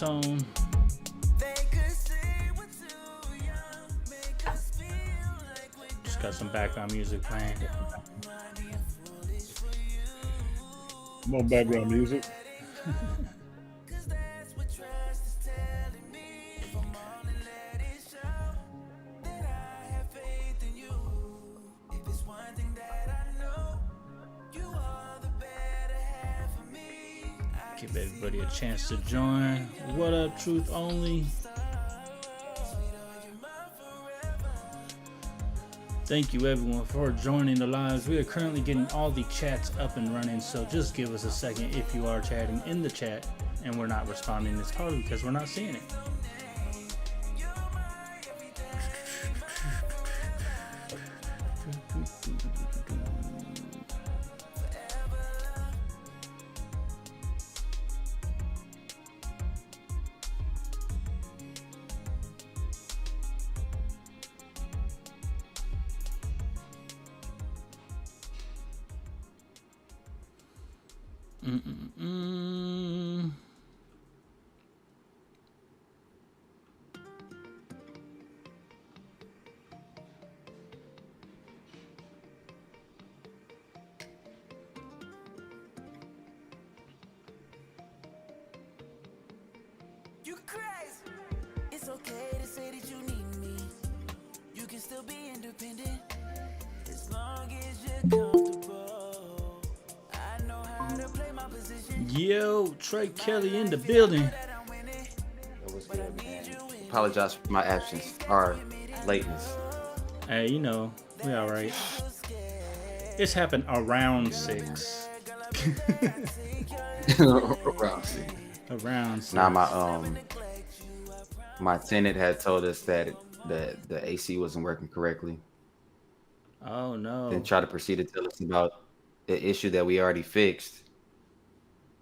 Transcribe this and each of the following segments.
tone. Just got some background music playing. More background music. Give everybody a chance to join. What up, Truth Only? Thank you everyone for joining the lives. We are currently getting all the chats up and running, so just give us a second if you are chatting in the chat and we're not responding. It's probably because we're not seeing it. Mm-mm-mm. You crazy. It's okay to say that you need me. You can still be independent as long as you're comfortable. I know how to play my position. Yo, Trey Kelly in the building. Yo, what's good, man? Apologize for my absence or lateness. Hey, you know, we all right. It's happened around 6. Around six. Around 6. Now my tenant had told us that the AC wasn't working correctly. Oh no. Then tried to proceed to tell us about the issue that we already fixed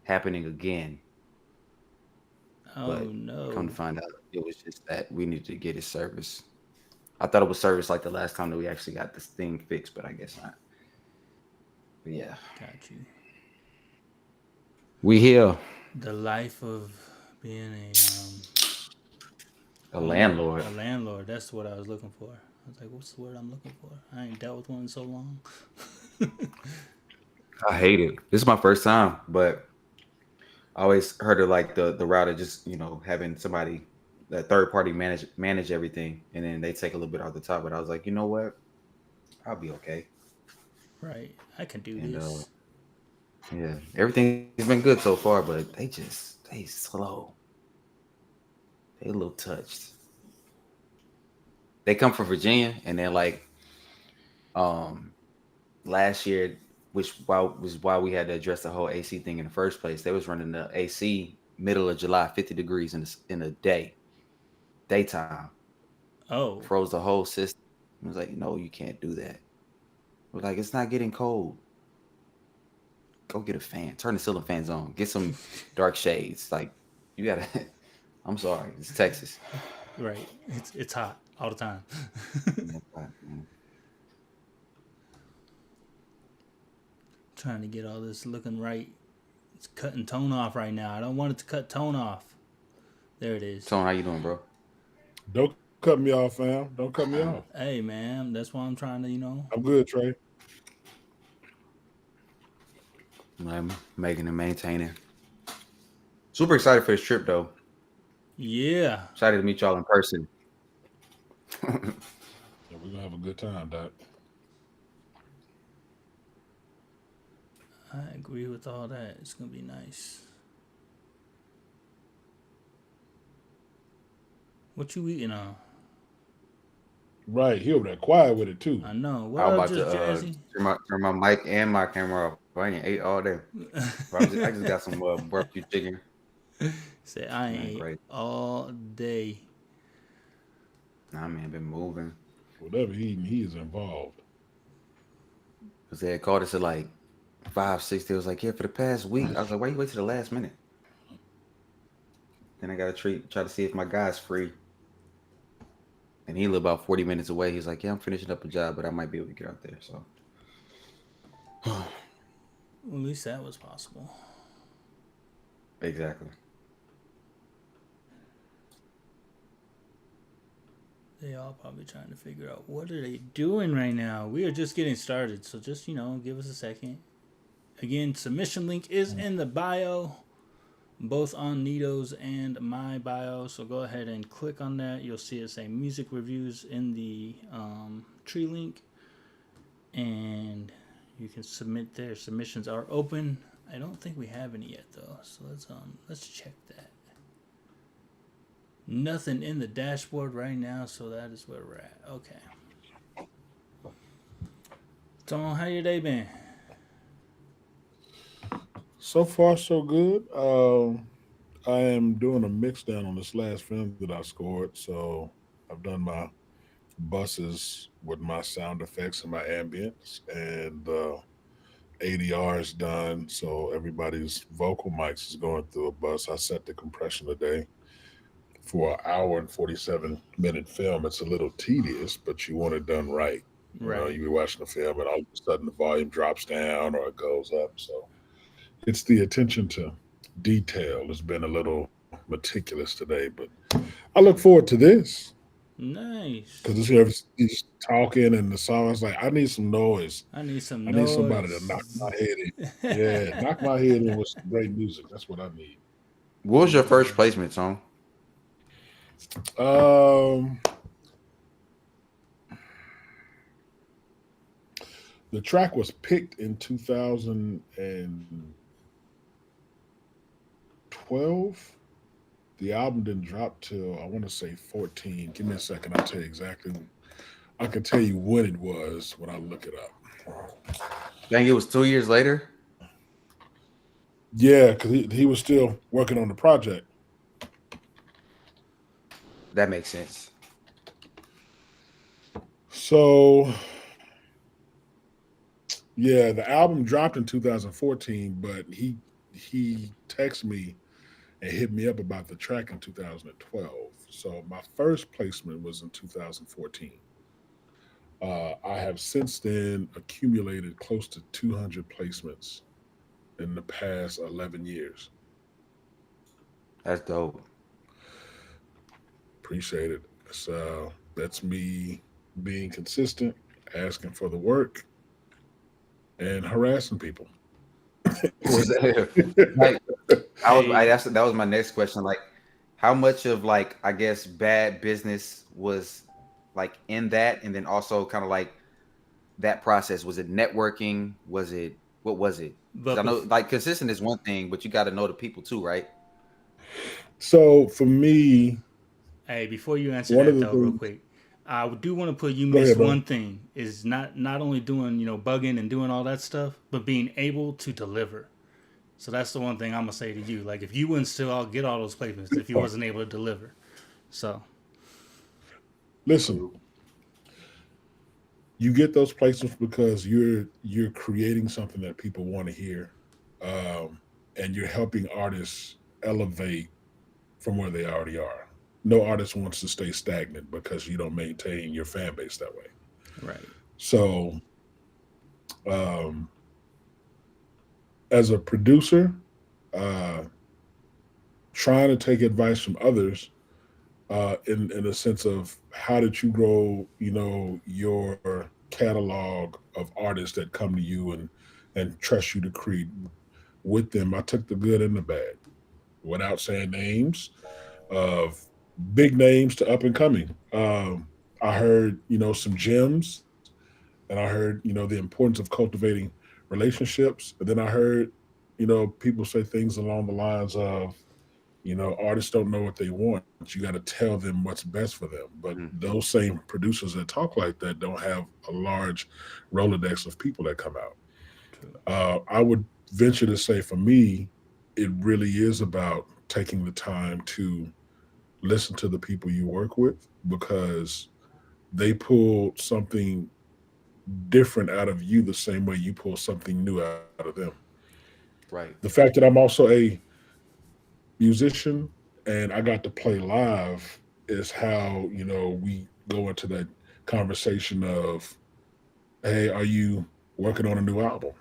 happening again. Oh But no. come to find out, it was just that we needed to get it serviced. I thought it was serviced like the last time that we actually got this thing fixed, but I guess not. But yeah, Got you. we here. The life of being A landlord. a landlord. That's what I was looking for. I was like, what's the word I'm looking for? I ain't dealt with one in so long. I hate it. This is my first time, but I always heard of like the route of just having somebody, a third party manage everything, and then they take a little bit off the top. But I was like, you know what, I'll be okay. Right. I can do And this. yeah, everything's been good so far, but they slow. They a little touched. They come from Virginia, and then like um last year, was why we had to address the whole AC thing in the first place. They was running the AC middle of July, 50 degrees in a daytime. Oh. Froze the whole system. It was like, no, you can't do that. We're like, it's not getting cold. Go get a fan. Turn the ceiling fans on. Get some dark shades. Like, you gotta. I'm sorry, it's Texas. Right. It's hot all the time. Yeah, man. Trying to get all this looking right. It's cutting tone off right now. I don't want it to cut tone off. There it is. Tone, how you doing, bro? Don't cut me off, fam. Don't cut me off. Hey man, that's why I'm trying to. I'm good, Trey. I'm making and maintaining. Super excited for this trip, though. Yeah. Excited to meet y'all in person. Yeah, we're gonna have a good time, Doc. I agree with all that. It's gonna be nice. What you eating on? Right, he over there quiet with it too. I know. What I'm up, about just to Jazzy? turn my mic and my camera off. I ain't ate all day. But I just got some barbecue chicken. Say I Man, ain't great. all day. Nah, man, been moving. Whatever he eating, he is involved. Cause they had called us at like 5, 6. They was like, yeah, for the past week. I was like, why you wait to the last minute? Then I got to try to see if my guy's free. And he lived about 40 minutes away. He's like, yeah, I'm finishing up a job, but I might be able to get out there. So Well, at least that was possible. exactly. They all probably trying to figure out what are they doing right now. We are just getting started, so just give us a second. Again, submission link is in the bio, both on Nito's and my bio. So go ahead and click on that. You'll see it say music reviews in the tree link, and you can submit there. Submissions are open. I don't think we have any yet though, so let's check that. Nothing in the dashboard right now, so that is where we're at. Okay. So how your day been? So far, so good. I am doing a mix down on this last film that I scored. So I've done my buses with my sound effects and my ambience, and ADR is done. So everybody's vocal mics is going through a bus. I set the compression today for an hour and 47-minute film. It's a little tedious, but you want it done right. Right. You be watching the film, and all of a sudden the volume drops down or it goes up. So it's the attention to detail has been a little meticulous today, but I look forward to this Nice. because he's talking and the song is like, I need some noise. I need some I need somebody to knock noise. my head in. Yeah, knock my head in with some great music. That's what I need. What was your first placement song? Um, the track was picked in 2012. The album didn't drop till I want to say 14. Give me a second. I'll tell you exactly. I can tell you when it was when I look it up. Dang, it was 2 years later. Yeah, because he was still working on the project. That makes sense. So, yeah, the album dropped in 2014, but he texted me and hit me up about the track in 2012. So my first placement was in 2014. I have since then accumulated close to 200 placements in the past 11 years. That's dope. Appreciate it. So that's me being consistent, asking for the work, and harassing people. Was that, like, that was my next question. Like, how much of, like, I guess bad business was like in that, and then also kind of like that process? Was it networking? What was it? 'Cause I know like consistent is one thing, but you got to know the people too, right? So for me, Hey, before you answer one of that the though, real things. quick, I do want to put you Go missed ahead, bro. one thing is not only doing bugging and doing all that stuff, but being able to deliver. So that's the one thing I'm gonna say to you. Like if you wouldn't still all get all those placements if you wasn't able to deliver. So Listen, you get those placements because you're creating something that people want to hear, and you're helping artists elevate from where they already are. No artist wants to stay stagnant because you don't maintain your fan base that way. right. So, um, as a producer, uh, trying to take advice from others in the sense of how did you grow, your catalog of artists that come to you and trust you to create with them. I took the good and the bad without saying names of big names to up and coming. I heard, some gems, and I heard, the importance of cultivating relationships. And then I heard, people say things along the lines of, artists don't know what they want. You got to tell them what's best for them. But Mhm. those same producers that talk like that don't have a large Rolodex of people that come out. True. I would venture to say for me, it really is about taking the time to listen to the people you work with because they pull something different out of you the same way you pull something new out of them. Right. The fact that I'm also a musician and I got to play live is how, we go into that conversation of, hey, are you working on a new album?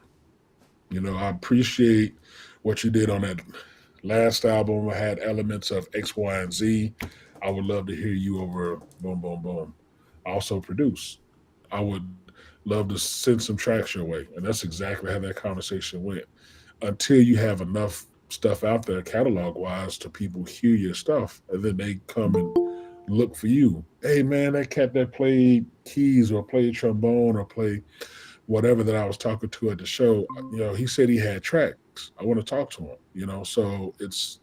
I appreciate what you did on that Last album had elements of X, Y, and Z. I would love to hear you over boom, boom, boom. I also produce. I would love to send some tracks your way. And that's exactly how that conversation went. Until you have enough stuff out there catalog wise to people hear your stuff. And then they come and look for you. Hey man, that cat that played keys or played trombone or played whatever that I was talking to at the show, he said he had tracks. I want to talk to him. So it's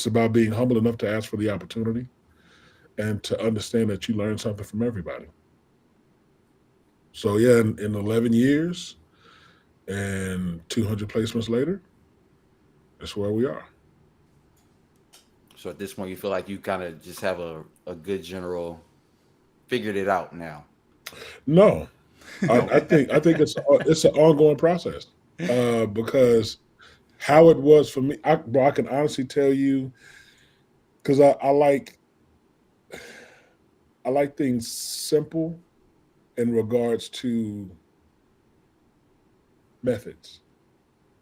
about being humble enough to ask for the opportunity and to understand that you learn something from everybody. So yeah, in 11 years and 200 placements later, that's where we are. So at this point, you feel like you kind of just have a good general figured it out now. No, No. I think it's an ongoing process because how it was for me, I can honestly tell you because I like things simple in regards to methods.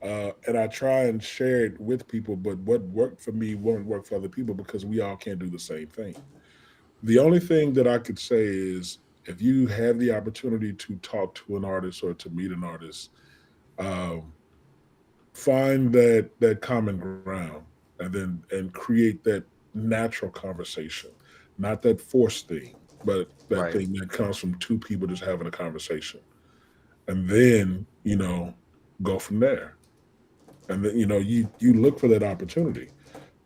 And I try and share it with people, but what worked for me won't work for other people because we all can't do the same thing. The only thing that I could say is if you have the opportunity to talk to an artist or to meet an artist, um, find that common ground and create that natural conversation, not that forced thing, but that Right. thing that comes from two people just having a conversation, and then go from there. And then you look for that opportunity.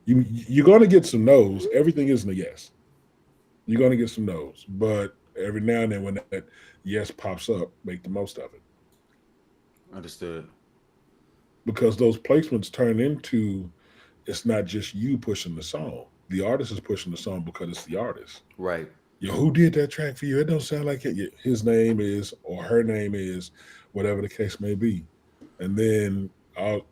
You're going to get some no's. Everything isn't a yes. You're going to get some no's, but every now and then when that yes pops up, make the most of it Understood. because those placements turn into it's not just you pushing the song. The artist is pushing the song because it's the artist. Right. Yo, who did that track for you? It don't sound like it. Yeah, his name is or her name is, whatever the case may be. And then,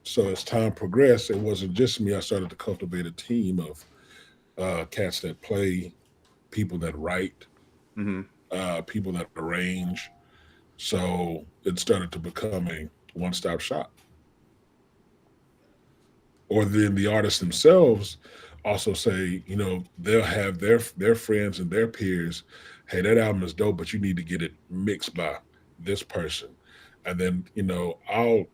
so as time progressed, it wasn't just me. I started to cultivate a team of cats that play, people that write, Mm-hmm. people that arrange. So it started to become a one-stop shop. Or then the artists themselves also say, they'll have their friends and their peers, hey, that album is dope, but you need to get it mixed by this person. And then, I'll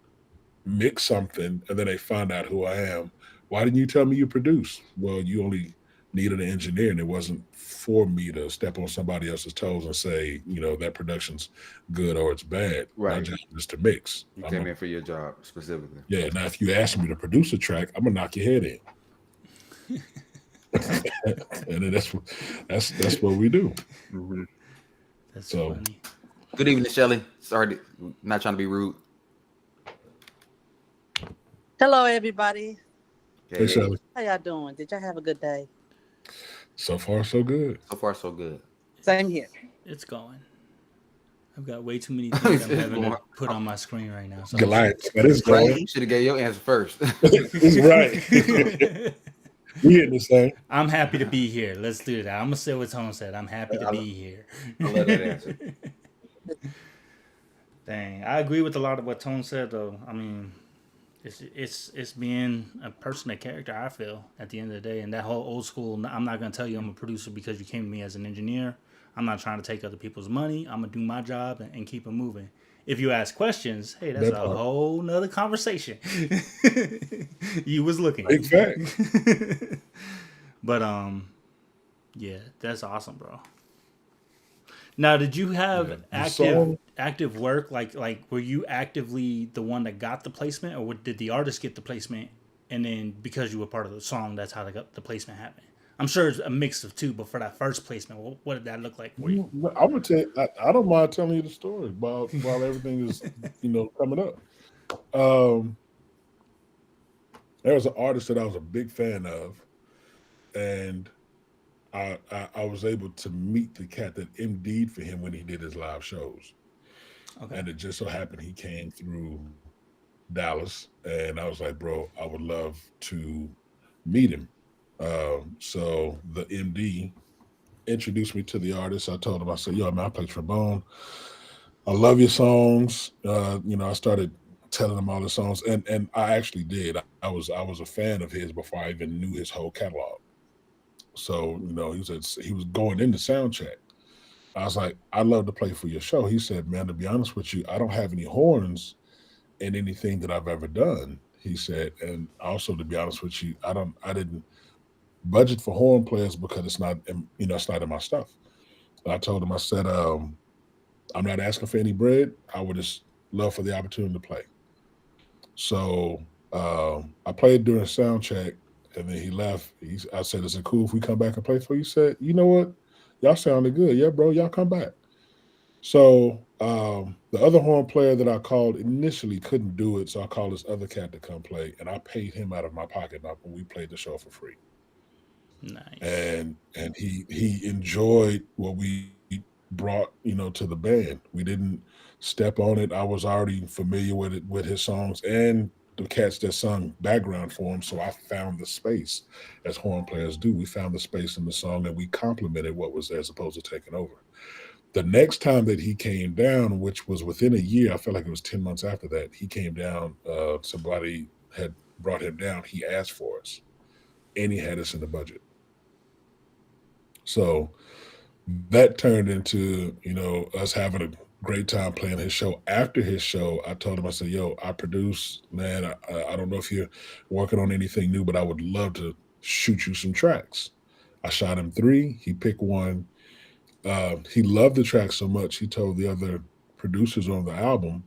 mix something and then they find out who I am. Why didn't you tell me you produce? Well, you only needed an engineer and it wasn't for me to step on somebody else's toes and say, that production's good or it's bad. My Right. job is to mix. You came in for your job specifically. Yeah, now if you ask me to produce a track, I'm gonna knock your head in. And then that's what we do. Mm-hmm. That's So funny. Good evening, Shelly. Sorry, not trying to be rude. Hello, everybody. hey Hey, Shelly, How y'all doing? Did y'all have a good day? so far so good. so far so good. Same here. It's going. I've got way too many things I'm It's having to going. put on my screen right now. So Goliath, that is Right. going. You should have gave your answer first. It's right. We in this thing. I'm happy to be here. Let's do that. I'm gonna say what Tone said. I'm happy to be here. I love that answer. Dang, I agree with a lot of what Tone said though. I mean, it's being a person, a character. I feel at the end of the day, and that whole old school. I'm not gonna tell you I'm a producer because you came to me as an engineer. I'm not trying to take other people's money. I'm gonna do my job and keep it moving. If you ask questions, hey, that's That a part. whole nother conversation. You was looking. Big fact. But yeah, that's awesome, bro. Now, did you have The active song, active work? Like were you actively the one that got the placement, or did the artist get the placement, and then because you were part of the song, that's how the placement happened? I'm sure it's a mix of two, but for that first placement, what did that look like for you? I'm gonna tell you, I don't mind telling you the story while everything is, coming up. Um, there was an artist that I was a big fan of, and I was able to meet the cat that MD'd for him when he did his live shows. Okay, And it just so happened he came through Dallas, and I was like, bro, I would love to meet him. So the MD introduced me to the artist. I told him, I said, yo, man, I play trombone. I love your songs. I started telling him all the songs, and I actually did. I was a fan of his before I even knew his whole catalog. So he was going into sound check. I was like, I'd love to play for your show. He said, man, to be honest with you, I don't have any horns in anything that I've ever done. He said, and also to be honest with you, I didn't budget for horn players because it's not in my stuff. And I told him, I said, I'm not asking for any bread. I would just love for the opportunity to play. So I played during sound check, and then he left. I said, "Is it cool if we come back and play for you?" He said, "You know what? Y'all sounded good. Yeah, bro. Y'all come back." So the other horn player that I called initially couldn't do it, so I called this other cat to come play, and I paid him out of my pocket. And we played the show for free, Nice. and he enjoyed what we brought to the band. We didn't step on it. I was already familiar with it, with his songs and the cats that sung background for him. So I found the space, as horn players do. We found the space in the song, and we complimented what was there as opposed to taking over. The next time that he came down, which was within a year, I feel like it was 10 months after that, he came down. Somebody had brought him down. He asked for us, and he had us in the budget. So that turned into us having a great time playing his show. After his show, I told him, I said, yo, I produce, man. I don't know if you're working on anything new, but I would love to shoot you some tracks. I shot him three. He picked one. He loved the track so much, he told the other producers on the album,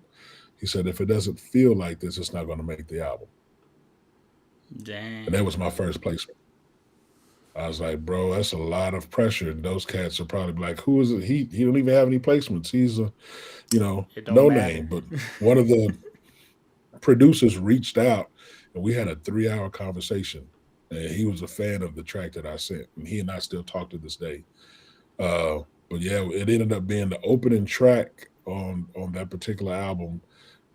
he said, if it doesn't feel like this, it's not going to make the album. And that was my Damn. first placement. I was like, bro, that's a lot of pressure. And those cats are probably like, who is it? He don't even have any placements. He's a, It don't no matter. name. But one of the producers reached out, and we had a 3-hour conversation. And he was a fan of the track that I sent. And he and I still talk to this day. Uh, but yeah, it ended up being the opening track on that particular album.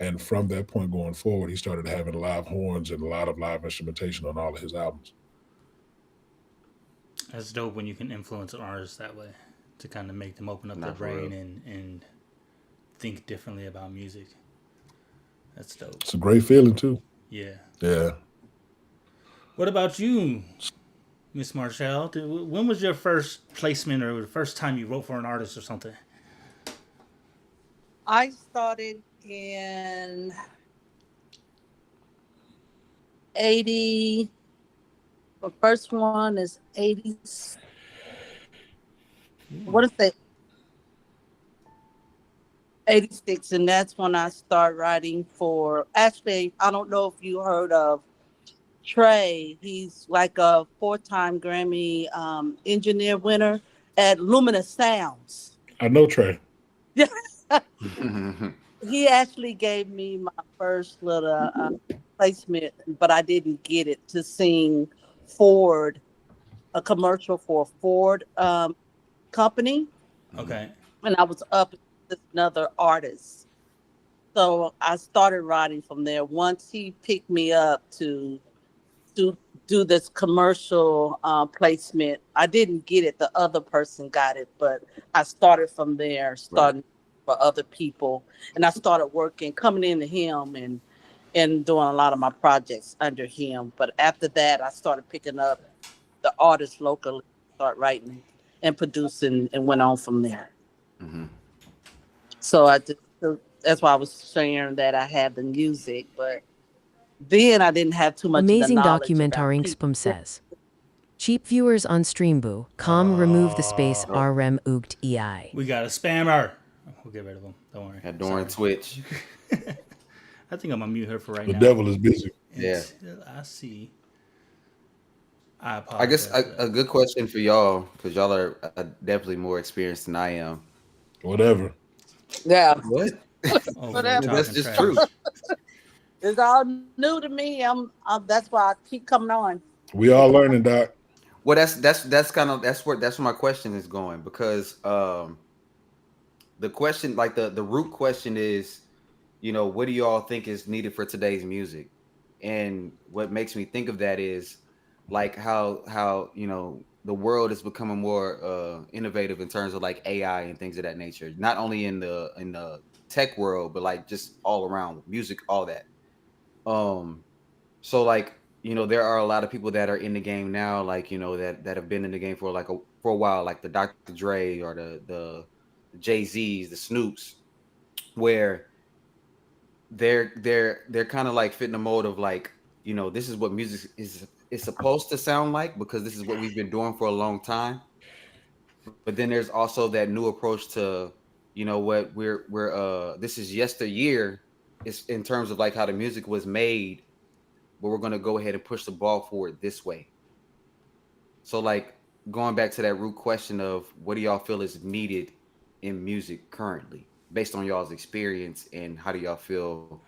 And from that point going forward, he started having live horns and a lot of live instrumentation on all of his albums. That's dope when you can influence an artist that way to kind of make them open up their Not for brain real. and think differently about music. That's dope. It's a great feeling too. Yeah. Yeah. What about you, Miss Marshall? When was your first placement or the first time you wrote for an artist or something? I started in 80. The first one is 80. What is it? 86, and that's when I start writing for. Actually, I don't know if you heard of Trey. He's like a 4-time Grammy engineer winner at Luminous Sounds. I know Trey. He actually gave me my first little placement, but I didn't get it to sing Ford, a commercial for a Ford company, Okay. and I was up with another artist. So I started writing from there. Once he picked me up to do do this commercial placement, I didn't get it. The other person got it, but I started from there, Right. starting for other people, and I started working, coming into him and doing a lot of my projects under him. But after that, I started picking up the artists locally, start writing and producing, and went on from there. Hmm. So that's why I was sharing that I had the music, but then I didn't have too much of the Amazing knowledge about Dokumentaringsbum people. says. Cheap viewers on Streambu, remove the space Oh, rem oogt ei. we got a spammer. We'll get rid of him. Don't worry. Had during Twitch. I think I'm gonna mute her for right The now devil is busy. Yeah. until I see. I I guess apologize for a that. good question for y'all, because y'all are definitely more experienced than I am. Whatever. Yeah, What? Over there whatever. That's talking just trash. true. It's all new to me. That's why I keep coming on. We all learning, Doc. Well, that's kind of that's where my question is going, because the question, like the root question is, what do you all think is needed for today's music? And what makes me think of that is like how the world is becoming more innovative in terms of like AI and things of that nature. Not only in the tech world, but like just all around music, all that. Um, so like there are a lot of people that are in the game now, like that have been in the game for like for a while, like the Dr. Dre or the Jay Z's, the Snoops, where they're kind of like fitting the mode of like this is what music is supposed to sound like because this is what we've been doing for a long time. But then there's also that new approach to what we're this is yesteryear. It's in terms of like how the music was made, but we're going to go ahead and push the ball forward this way. So like going back to that root question of what do y'all feel is needed in music currently based on y'all's experience, and how do y'all feel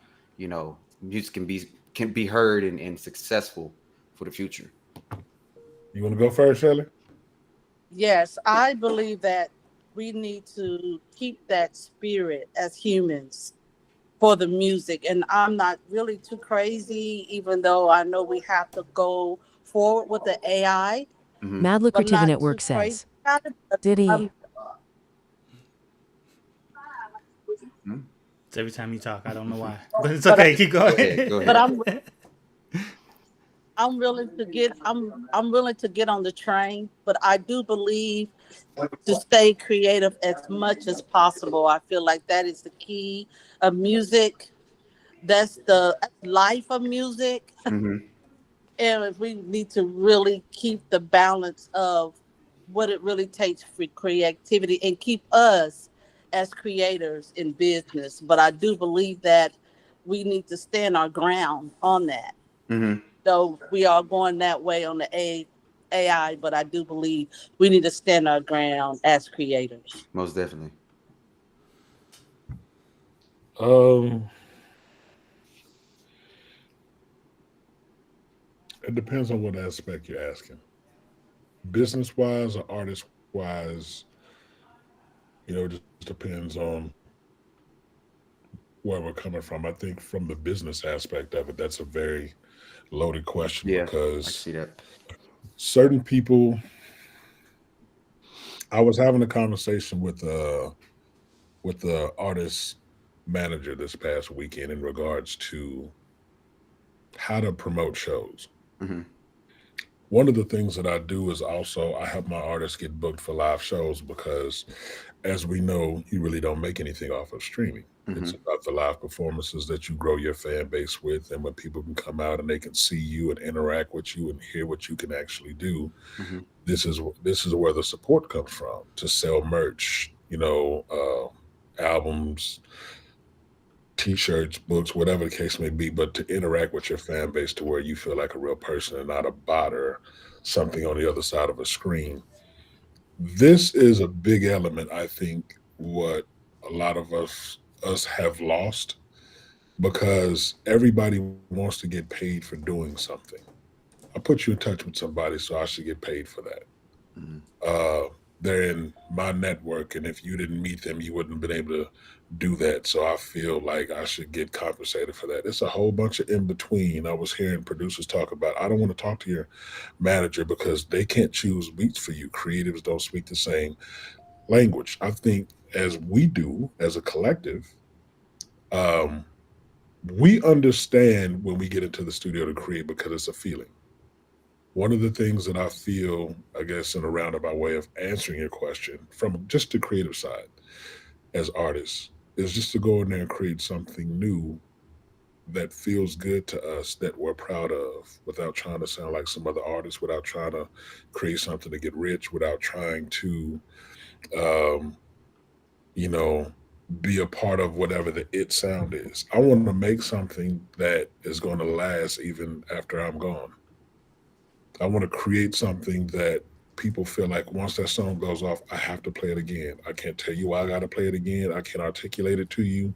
music can be heard and successful for the future? You want to go first, Shelley? Yes, I believe that we need to keep that spirit as humans for the music. And I'm not really too crazy, even though I know we have to go forward with the AI. Hmm. Mad I'm Lucrative not too Network crazy says. about it. But Diddy. It's every time you talk. I don't know why, but it's but okay. Keep Go ahead, go going. but ahead. I'm willing to get I'm willing to get on the train. But I do believe to stay creative as much as possible. I feel like that is the key of music. That's the life of music. Hmm. And if we need to really keep the balance of what it really takes for creativity and keep us as creators in business. But I do believe that we need to stand our ground on that. Hmm. Though we are going that way on the AI, but I do believe we need to stand our ground as creators. Most definitely. Um, it depends on what aspect you're asking. Business wise or artist wise, it just depends on where we're coming from. I think from the business aspect of it, that's a very loaded question Yeah, I can because see that. certain people. I was having a conversation with the artist manager this past weekend in regards to how to promote shows. Hmm. One of the things that I do is also I help my artists get booked for live shows because, as we know, you really don't make anything off of streaming. It's Hmm. about the live performances that you grow your fan base with, and when people can come out and they can see you and interact with you and hear what you can actually do. Hmm. This is where the support comes from to sell merch, albums, t-shirts, books, whatever the case may be, but to interact with your fan base to where you feel like a real person and not a bot or something on the other side of a screen. This is a big element, I think, what a lot of us have lost because everybody wants to get paid for doing something. I put you in touch with somebody, so I should get paid for that. Hmm. uh, they're in my network, and if you didn't meet them, you wouldn't have been able to do that. So I feel like I should get compensated for that. It's a whole bunch of in between. I was hearing producers talk about, I don't want to talk to your manager because they can't choose beats for you. Creatives don't speak the same language. I think as we do as a collective, um, we understand when we get into the studio to create because it's a feeling. One of the things that I feel, I guess, in a roundabout way of answering your question from just the creative side as artists, is just to go in there and create something new that feels good to us that we're proud of without trying to sound like some other artists, without trying to create something to get rich, without trying to, um, you know, be a part of whatever the it sound is. I want to make something that is going to last even after I'm gone. I want to create something that people feel like once that song goes off, I have to play it again. I can't tell you why I got to play it again. I can't articulate it to you.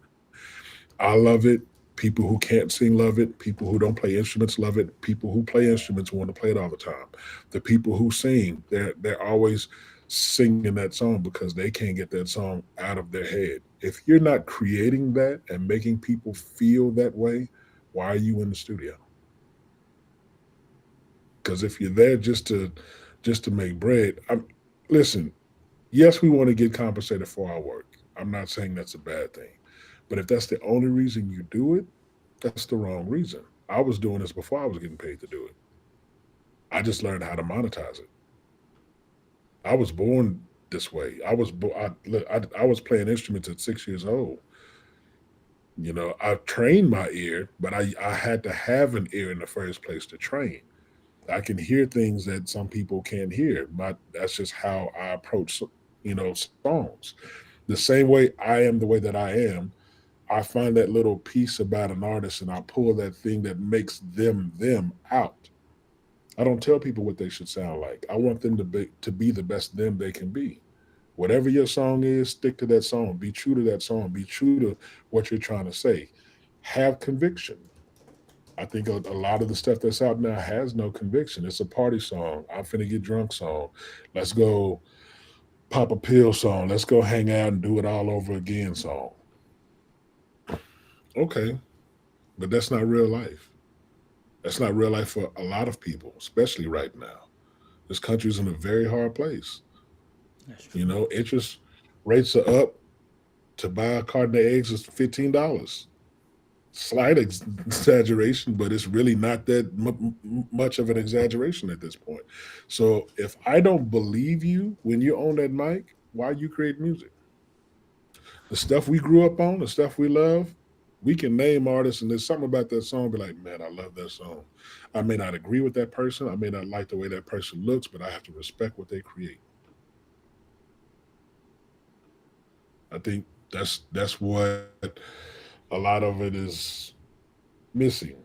I love it. People who can't sing love it. People who don't play instruments love it. People who play instruments want to play it all the time. The people who sing, they're always singing that song because they can't get that song out of their head. If you're not creating that and making people feel that way, why are you in the studio? Because if you're there just to make bread. Listen, yes, we want to get compensated for our work. I'm not saying that's a bad thing. But if that's the only reason you do it, that's the wrong reason. I was doing this before I was getting paid to do it. I just learned how to monetize it. I was born this way. I was playing instruments at 6 years old. I trained my ear, but I had to have an ear in the first place to train. I can hear things that some people can't hear. That's just how I approach, songs. The same way I am the way that I am, I find that little piece about an artist and I pull that thing that makes them out. I don't tell people what they should sound like. I want them to be the best them they can be. Whatever your song is, stick to that song. Be true to that song. Be true to what you're trying to say. Have conviction. I think a lot of the stuff that's out now has no conviction. It's a party song. I'm finna get drunk song. Let's go pop a pill song. Let's go hang out and do it all over again song. Okay, but that's not real life. That's not real life for a lot of people, especially right now. This country's in a very hard place. That's true. Interest rates are up. To buy a carton of eggs is $15. Slight exaggeration, but it's really not that much of an exaggeration at this point. So if I don't believe you when you're on that mic, why you create music? The stuff we grew up on, the stuff we love, we can name artists, and there's something about that song. Be like, man, I love that song. I may not agree with that person. I may not like the way that person looks, but I have to respect what they create. I think that's what a lot of it is missing.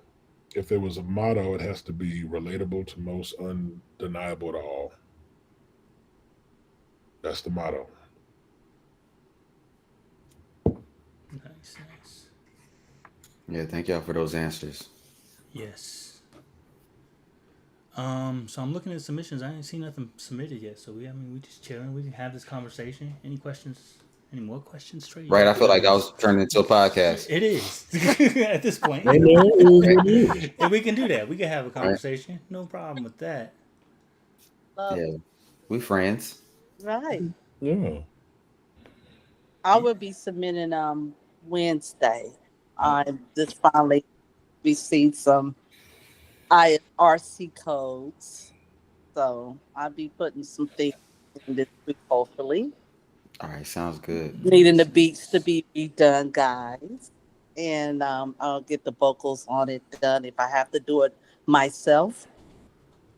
If there was a motto, it has to be relatable to most, undeniable to all. That's the motto. Nice, nice. Yeah, thank y'all for those answers. Yes. So I'm looking at submissions. I ain't seen nothing submitted yet. So we just chilling. We can have this conversation. Any questions? Any more questions, Trey? Right, I feel like I was turning into a podcast. It is at this point. Hey, man, it is what it is. And we can do that. We can have a Right? conversation. No problem with that. Love Yeah, we friends. right. Yeah. I will be submitting Wednesday. I just finally received some IRC codes. So I'll be putting some things in this week, hopefully. All right, sounds good. Needing the beats to be redone, guys. And I'll get the vocals on it done if I have to do it myself.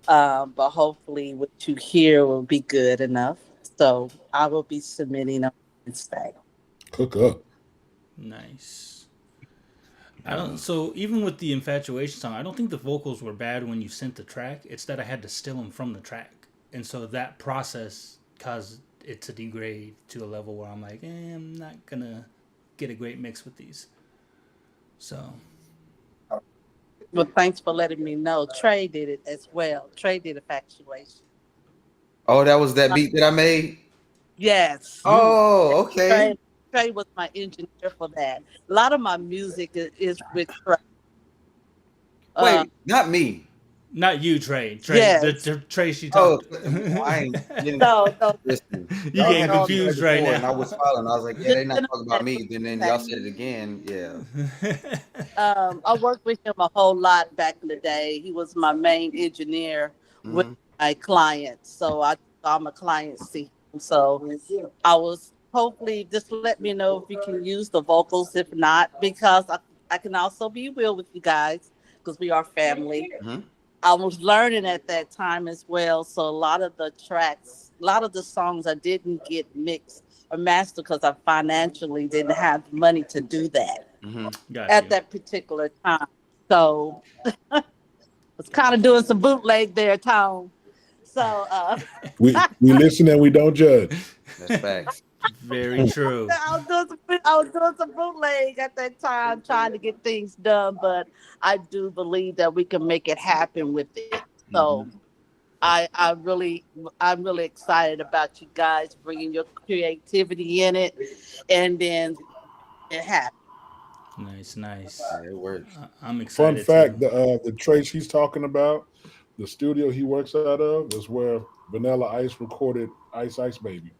But hopefully what you hear will be good enough. So I will be submitting on Wednesday. Cook up. Nice. I don't. So even with the infatuation song, I don't think the vocals were bad when you sent the track. It's that I had to steal them from the track, and so that process caused it to degrade to a level where I'm like, I'm not gonna get a great mix with these. So Well, thanks for letting me know. Trey did it as well. Trey did infatuation. Oh, that was that beat that I made? Yes. Oh, okay. Trey was my engineer for that. A lot of my music is with Trey. Wait, not me. not you, Trey. Yes. The Trey she Oh, talked. I ain't getting No, listen. You Y'all getting had called me confused before, right and I now. was following. I was like, yeah, they not talking about me. Then y'all said it again. Yeah. I worked with him a whole lot back in the day. He was my main engineer with Mhm. my clients. So I'm a client see. So I was hopefully just let me know if you can use the vocals. If not, because I can also be real with you guys because we are family. Mhm. I was learning at that time as well. So a lot of the tracks, a lot of the songs I didn't get mixed or mastered because I financially didn't have money to do that Mhm. Got at you. that particular time. So was kind of doing some bootleg there, Tone. So We listen and we don't judge. That's facts. Very true. I was doing some bootleg at that time, trying to get things done. But I do believe that we can make it happen with it. So Mhm. I'm really excited about you guys bringing your creativity in it, and then it happens. Nice, nice. Yeah, it works. I'm Fun excited too. fact: the trace he's talking about, the studio he works out of, is where Vanilla Ice recorded Ice Ice Baby.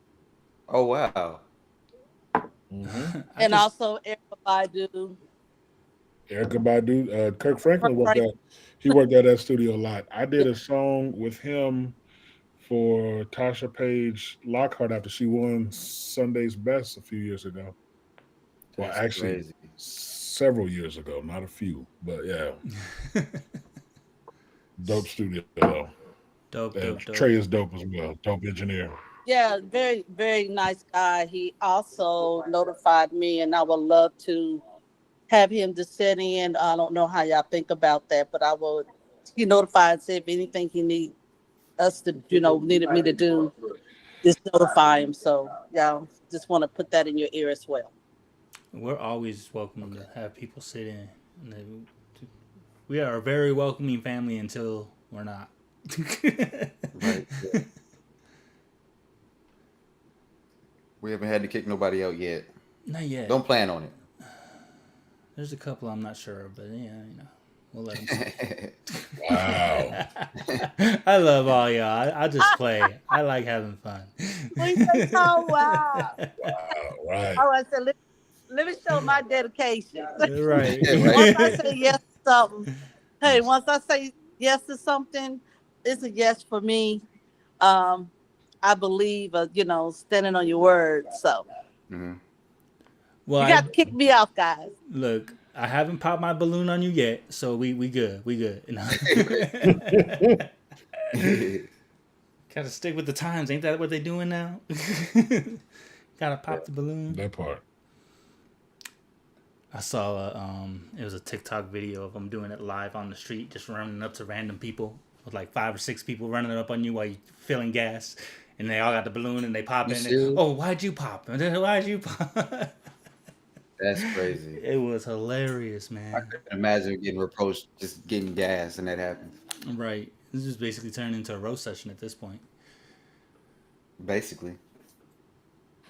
Oh wow. Hmm. I And just also Erica Badu. Erica Badu, Kirk Franklin worked Frank. at. He worked at that studio a lot. I did a song with him for Tasha Page Lockhart after she won Sunday's Best a few years ago. Well, That's actually, crazy. several years ago, not a few, but yeah, dope studio though. dope, And dope, dope. Trey is dope as well. Dope engineer. Yeah, very, very nice guy. He also notified me, and I would love to have him to sit in. I don't know how y'all think about that, but I would. He notified and said if anything he need us to, needed me to do, just notify him. So y'all just want to put that in your ear as well. We're always welcome Okay. to have people sit in. We are a very welcoming family until we're not. Right. We haven't had to kick nobody out yet. Not yet. Don't plan on There's a couple I'm not sure of, but yeah, we'll let them sit. it. Wow. I love all y'all. I just play. I like having fun. We say, oh wow. All right. Oh, I said, let me show my dedication. Right. Once I Right. say yes to something, hey, once I say yes to something, it's a yes for me. Um, I believe, standing on your word. So Mhm. Well, you got to kick me off, guys. look. I haven't popped my balloon on you yet, so we good. We good. Gotta stick with the times. Ain't that what they doing now? Gotta pop the balloon. That part. I saw it was a TikTok video of them doing it live on the street, just running up to random people with like 5 or 6 people running up on you while you filling gas, and they all got the balloon and they pop You in. And, serious? oh, why'd you pop? Why'd you pop? That's crazy. It was hilarious, I man. couldn't imagine getting reproached just getting gas and that happens. Right. This is basically turned into a roast session at this point. Basically.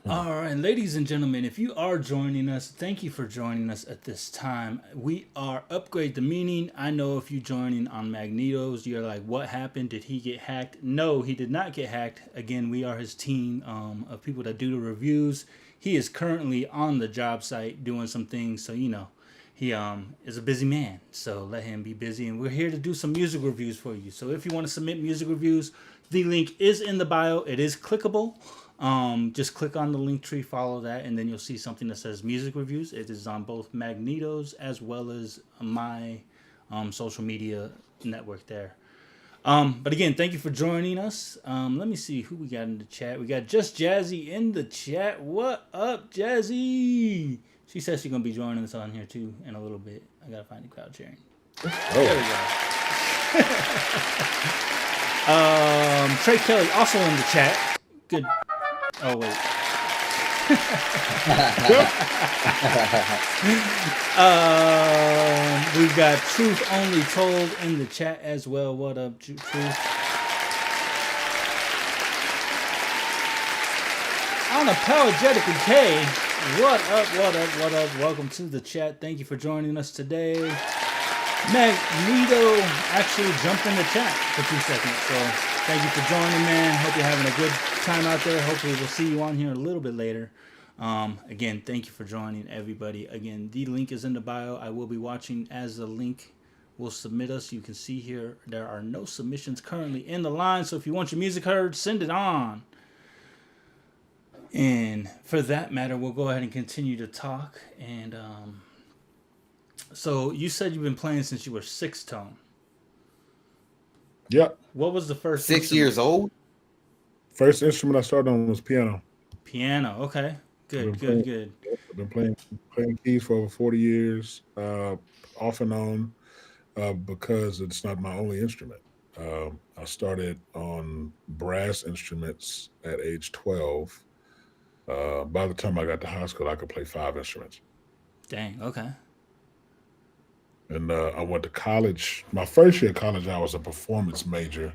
All right, ladies and gentlemen, if you are joining us, thank you for joining us at this time. We are Upgrade the Meaning. I know if you joining on Magnetos, you're like, what happened? Did he get hacked? No, he did not get hacked. Again, we are his team of people that do the reviews. He is currently on the job site doing some things, so he is a busy man. So let him be busy, and we're here to do some music reviews for you. So if you want to submit music reviews, the link is in the bio. It is clickable. Just click on the link tree, follow that, and then you'll see something that says music reviews. It is on both Magneto's as well as my social media network there. But again, thank you for joining us. Let me see who we got in the chat. We got Just Jazzy in the chat. What up, Jazzy? She says she's gonna be joining us on here too in a little bit. I gotta find the crowd sharing. There we Oh, go. Trey Kelly also in the chat. Good. Oh wait. We've got Truth Only Told in the chat as well. What up, Truth? Unapologetically K. What up, what up, what up? Welcome to the chat. Thank you for joining us today. Magneto actually jumped in the chat for 2 seconds. So thank you for joining, man. Hope you're having a good time out there. Hopefully we'll see you on here a little bit later. Again, thank you for joining, everybody. Again, the link is in the bio. I will be watching as the link will submit us. You can see here there are no submissions currently in the line. So if you want your music heard, send it on. And for that matter, we'll go ahead and continue to talk. And so you said you've been playing since you were 6, Tone. yep. What was the first 6 instrument? years old? First instrument I started on was piano. Piano. Okay. Good, Been good, playing, good. I've been playing keys for over 40 years, off and on, because it's not my only instrument. I started on brass instruments at age 12. By the time I got to high school, I could play 5 instruments. Dang. Okay. And I went to college. My first year of college, I was a performance major,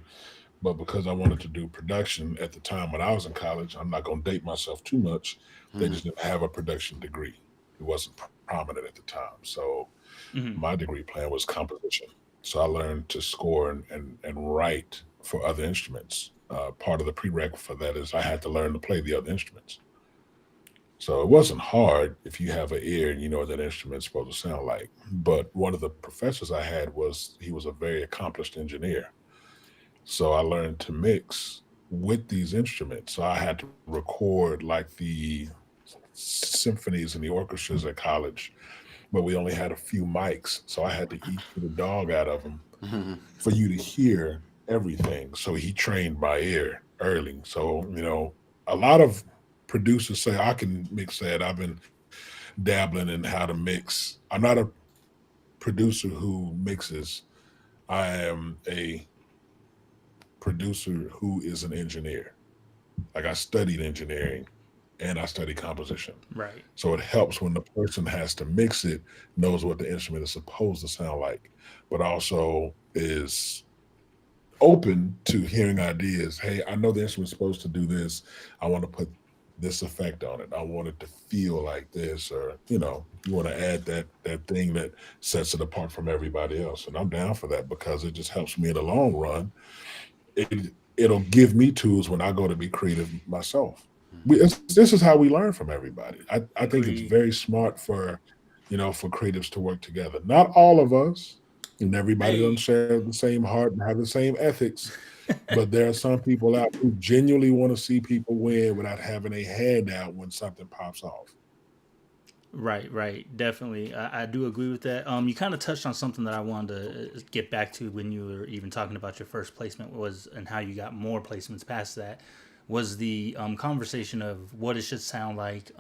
but because I wanted to do production at the time when I was in college, I'm not going to date myself too much. They just didn't have a production degree. It wasn't prominent at the time. So Mm-hmm. my degree plan was composition. So I learned to score and write for other instruments. Part of the prerequisite for that is I had to learn to play the other instruments. So it wasn't hard if you have an ear and you know what that instrument's supposed to sound like. But one of the professors I had he was a very accomplished engineer. So I learned to mix with these instruments. So I had to record like the symphonies and the orchestras at college, but we only had a few mics. So I had to eat the dog out of them for you to hear everything. So he trained my ear early. So, a lot of producers say I can mix that. I've been dabbling in how to mix. I'm not a producer who mixes. I am a producer who is an engineer. Like I studied engineering and I studied composition. Right. So it helps when the person has to mix it, knows what the instrument is supposed to sound like, but also is open to hearing ideas. Hey, I know the instrument's supposed to do this. I want to put this effect on it. I want it to feel like this, or you want to add that thing that sets it apart from everybody else. And I'm down for that because it just helps me in the long run. It'll give me tools when I go to be creative myself. This is how we learn from everybody. I think it's Agreed. very smart for creatives to work together. Not all of us, and everybody doesn't Hey. share the same heart and have the same ethics. But there are some people out who genuinely want to see people win without having a handout when something pops off. Right, right, definitely. I do agree with that. You kind of touched on something that I wanted to get back to when you were even talking about your first placement was and how you got more placements past that was the conversation of what it should sound like,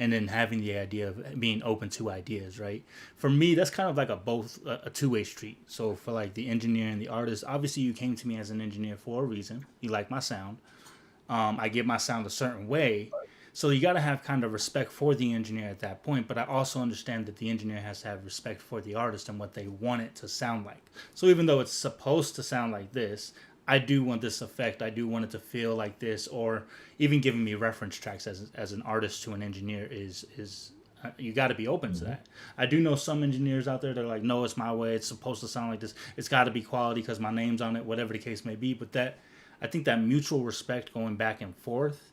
and then having the idea of being open to ideas. Right. For me, that's kind of like a two-way street. So for like the engineer and the artist, obviously you came to me as an engineer for a reason. You like my sound. I get my sound a certain way. So you got to have kind of respect for the engineer at that point, but I also understand that the engineer has to have respect for the artist and what they want it to sound like. So even though it's supposed to sound like this, I do want this effect. I do want it to feel like this, or even giving me reference tracks as an artist to an engineer is you got to be open to Mhm. that. I do know some engineers out there that are like, no, it's my way. It's supposed to sound like this. It's got to be quality because my name's on it, whatever the case may be. But I think that mutual respect going back and forth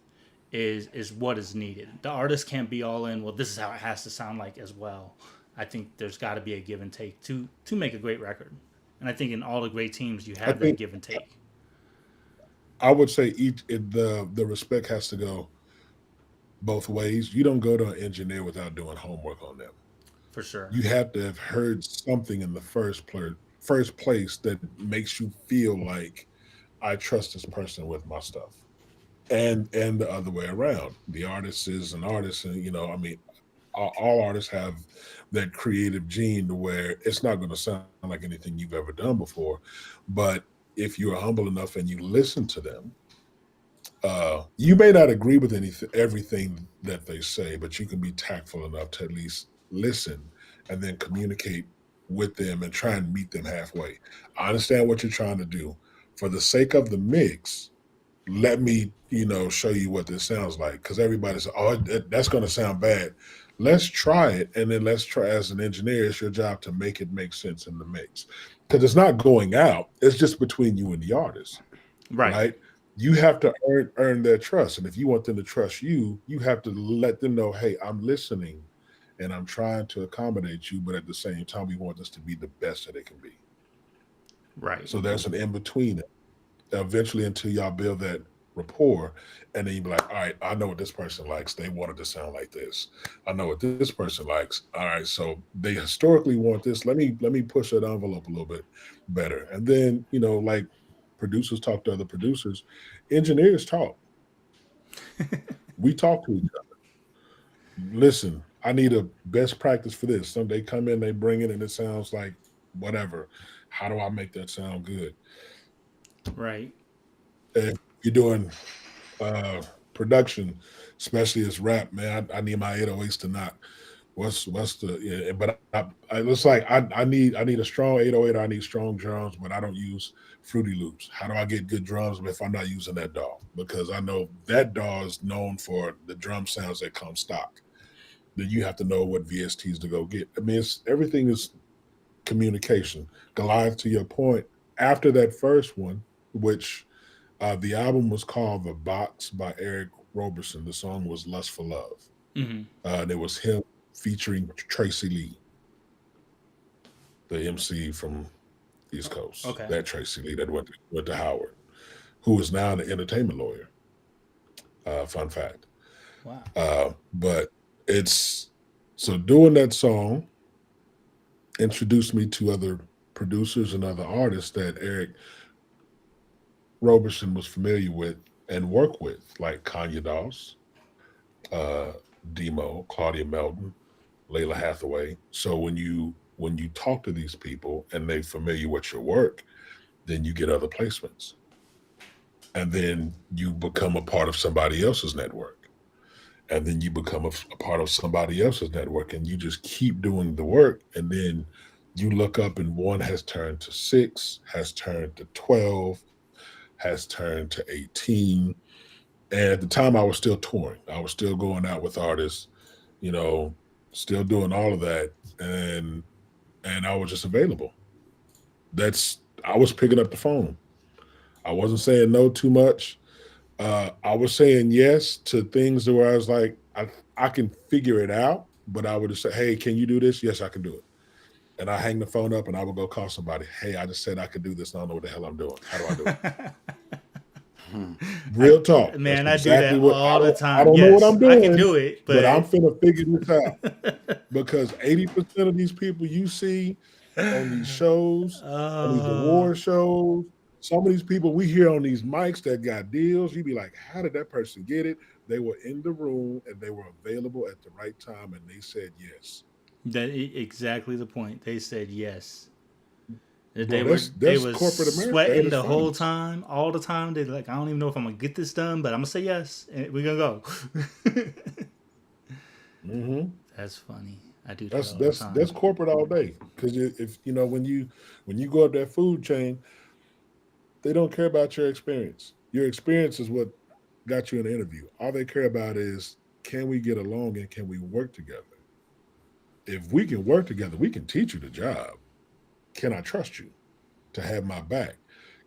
is what is needed. The artist can't be all in. Well, this is how it has to sound like as well. I think there's got to be a give and take to make a great record. And I think in all the great teams, you I have that think give and take I would say the respect has to go both ways. You don't go to an engineer without doing homework on them. for sure. You have to have heard something in the first place that makes you feel like I trust this person with my stuff. And the other way around. The artist is an artist, and I mean, all artists have that creative gene to where it's not going to sound like anything you've ever done before. But if you're humble enough and you listen to them, you may not agree with everything that they say, but you can be tactful enough to at least listen and then communicate with them and try and meet them halfway. I understand what you're trying to do. For the sake of the mix, let me, show you what this sounds like. Because everybody's, oh, that's going to sound bad. Let's try it. And then let's try, as an engineer, it's your job to make it make sense in the mix. Because it's not going out, it's just between you and the artist, Right. right? You have to earn their trust. And if you want them to trust you, you have to let them know, hey, I'm listening and I'm trying to accommodate you, but at the same time, we want this to be the best that it can be. Right. So there's an in between eventually until y'all build that rapport, and then you be like, all right, I know what this person likes. They wanted to sound like this. I know what this person likes. All right, so they historically want this. Let me push that envelope a little bit better. And then, like producers talk to other producers, engineers talk. We talk to each other. Listen, I need a best practice for this. So they come in, they bring it, and it sounds like whatever. How do I make that sound good? Right. If you're doing uh production, especially as rap, man. I need my 808s to knock. What's the yeah, but I it's like I need a strong 808. I need strong drums, but I don't use Fruity Loops. How do I get good drums if I'm not using that DAW? Because I know that DAW is known for the drum sounds that come stock. Then you have to know what VSTs to go get. I mean, everything is communication. Goliath, to your point, after that first one, which The album was called The Box by Eric Roberson. The song was Lust for Love. Mm-hmm. And it was him featuring Tracy Lee, the MC from East Coast. Okay. That Tracy Lee that went to Howard, who is now an entertainment lawyer. Fun fact. Wow. But it's so doing that song introduced me to other producers and other artists that Eric Roberson was familiar with and worked with, like Kanye Doss, uh, Demo, Claudia Melton, Layla Hathaway. So when you talk to these people and they familiar with your work, then you get other placements, and then you become a part of somebody else's network, and then you become a part of somebody else's network, and you just keep doing the work, and then you look up and one has turned to 6, has turned to 12, has turned to 18. And at the time I was still touring. I was still going out with artists, you know, still doing all of that. And I was just available. That's I was picking up the phone. I wasn't saying no too much. I was saying yes to things where I was like, I can figure it out, but I would just say, hey, can you do this? Yes, I can do it. And I hang the phone up and I would go call somebody. Hey, I just said I could do this. And I don't know what the hell I'm doing. How do I do it? Hmm. Real talk. That's Man, I do exactly that what all the I time. don't know what Yes, I'm I can doing, do it, but I'm but finna figure this out because 80% of these people you see on these shows, on these uh, award shows, some of these people we hear on these mics that got deals, you be like, how did that person get it? They were in the room and they were available at the right time and they said yes. exactly the point. They said yes. That Bro, that's they that's was corporate America at sweating its the whole finest. time, all the time. They like, I don't even know if I'm gonna get this done, but I'm gonna say yes, and we're gonna go. Hmm. That's funny. I do that That's all the that's time. that's corporate all day. Because if you know when you go up that food chain, they don't care about your experience. Your experience is what got you in the interview. All they care about is can we get along and can we work together? If we can work together, we can teach you the job. Can I trust you to have my back?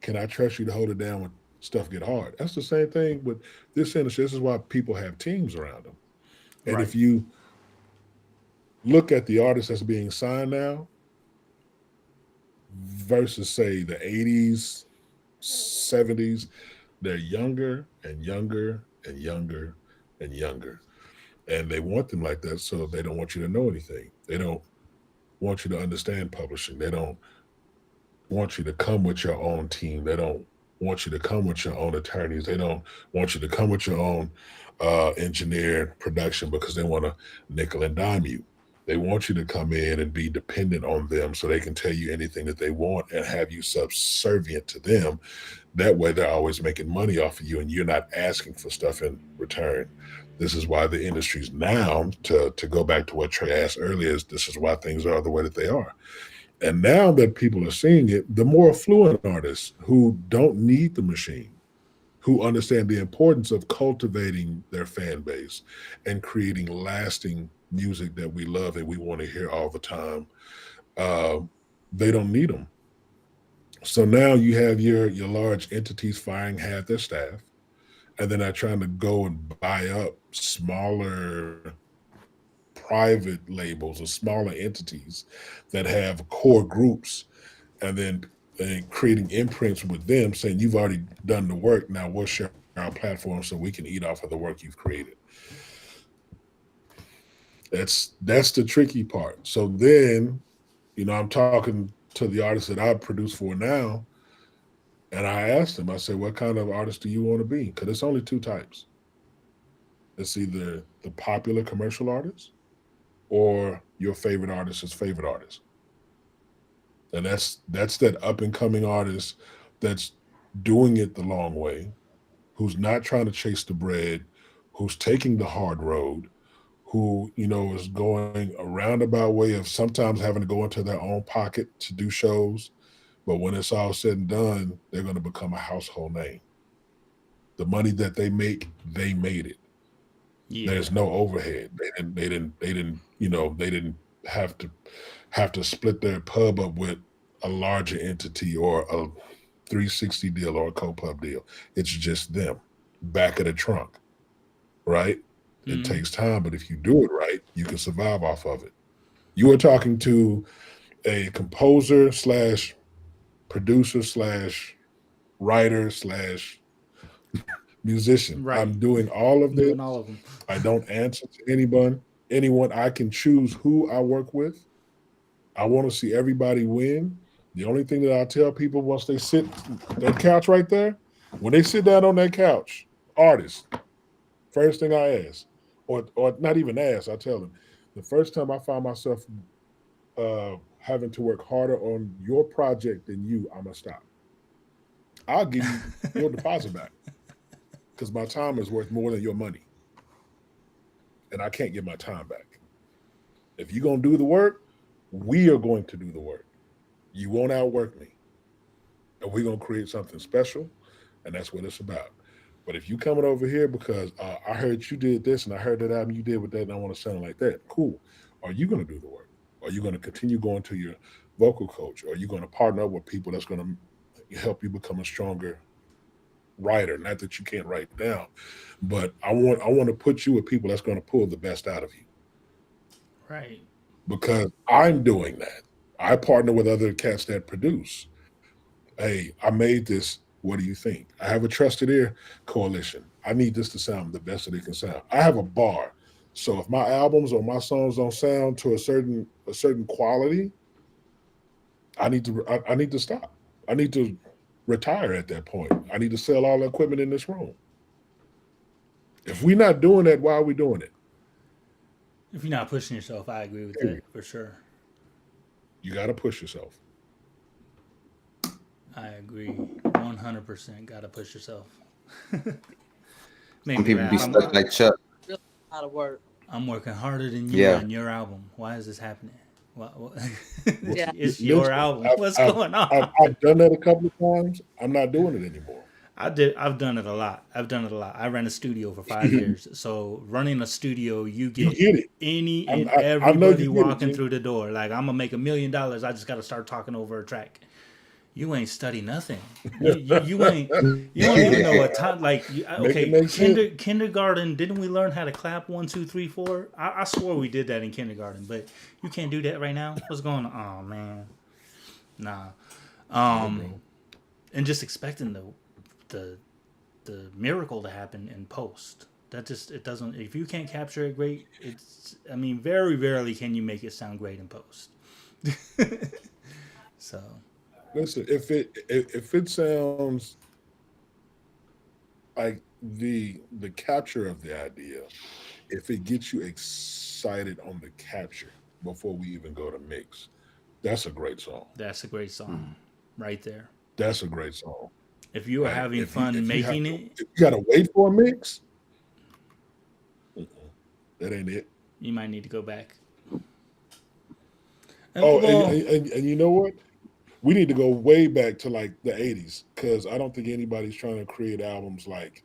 Can I trust you to hold it down when stuff get hard? That's the same thing with this industry. This is why people have teams around them. And Right. if you look at the artists that's being signed now versus say the 80s, 70s, they're younger and younger and younger and younger. And they want them like that so they don't want you to know anything. They don't want you to understand publishing. They don't want you to come with your own team. They don't want you to come with your own attorneys. They don't want you to come with your own engineer production because they want to nickel and dime you. They want you to come in and be dependent on them so they can tell you anything that they want and have you subservient to them. That way, they're always making money off of you and you're not asking for stuff in return. This is why the industry's now, to go back to what Trey asked earlier, is this is why things are the way that they are. And now that people are seeing it, the more affluent artists who don't need the machine, who understand the importance of cultivating their fan base and creating lasting music that we love and we want to hear all the time, uh, they don't need them. So now you have your large entities firing half their staff, and then they're trying to go and buy up smaller private labels or smaller entities that have core groups and creating imprints with them saying you've already done the work, now we'll share our platform so we can eat off of the work you've created. That's the tricky part. So then, I'm talking to the artists that I produce for now, and I asked them, I said, what kind of artist do you want to be? Because it's only two types. It's either the popular commercial artist or your favorite artist's favorite artist. And that's that up and coming artist that's doing it the long way, who's not trying to chase the bread, who's taking the hard road, who, is going a roundabout way of sometimes having to go into their own pocket to do shows. But when it's all said and done, they're going to become a household name. The money that they make, they made it. Yeah. There's no overhead. They didn't have to split their pub up with a larger entity or 360 deal or a co-pub deal. It's just them, back of the trunk, right? It Mm-hmm. takes time, but if you do it right, you can survive off of it. You were talking to a composer slash producer slash writer slash musician. Right. I'm doing all of this. Doing all of them. I don't answer to anyone. Anyone, I can choose who I work with. I want to see everybody win. The only thing that I tell people once they sit that couch right there, when they sit down on that couch, artists, first thing I ask, or not even ask, I tell them, the first time I find myself having to work harder on your project than you, I'm gonna stop. I'll give you your deposit back because my time is worth more than your money, and I can't get my time back. If you're gonna do the work, we are going to do the work. You won't outwork me, and we're gonna create something special, and that's what it's about. But if you coming over here because I heard you did this and I heard that album you did with that, and I want to sound like that, cool. Are you gonna do the work? Are you gonna continue going to your vocal coach? Are you gonna partner up with people that's gonna help you become a stronger writer? Not that you can't write down, but I want to put you with people that's gonna pull the best out of you Right. because I'm doing that. I partner with other cats that produce. Hey, I made this. What do you think? I have a trusted ear coalition. I need this to sound the best that it can sound. I have a bar. So if my albums or my songs don't sound to a certain quality, I need to stop. I need to retire at that point. I need to sell all the equipment in this room. If we're not doing that, why are we doing it? If you're not pushing yourself, I agree with that Period. for sure. You got to push yourself. I agree 100%. Got to push yourself. Make Some me people be laugh. stuck like Chuck. Really a lot of work. I'm working harder than you Yeah. on your album. Why is this happening? What? Yeah. It's your Listen, album. I've, What's I've, going I've, on? I've done that a couple of times. I'm not doing it anymore. I've done it a lot. I ran a studio for 5 years. So running a studio, you You get get it. any and I know you everybody get it, walking G. through the door. Like I'm gonna make $1 million. I just gotta start talking over a track. You ain't study nothing. You ain't. You don't even know what time. Like Make it okay, make sense. kindergarten. Didn't we learn how to clap 1, 2, 3, 4? I swore we did that in kindergarten, but you can't do that right now. What's going on? Oh man, nah. Yeah, bro. And just expecting the the miracle to happen in post. That just it doesn't. If you can't capture it great, it's. I mean, very rarely can you make it sound great in post. So Listen, if it sounds like the capture of the idea, if it gets you excited on the capture before we even go to mix, that's a great song. that's a great song, right there. That's a great song. If you are Right? having fun If you have making to it, if you gotta wait for a mix, that ain't it. you might need to go back. Oh, Well, and you know what? We need to go way back to like the '80s because I don't think anybody's trying to create albums like.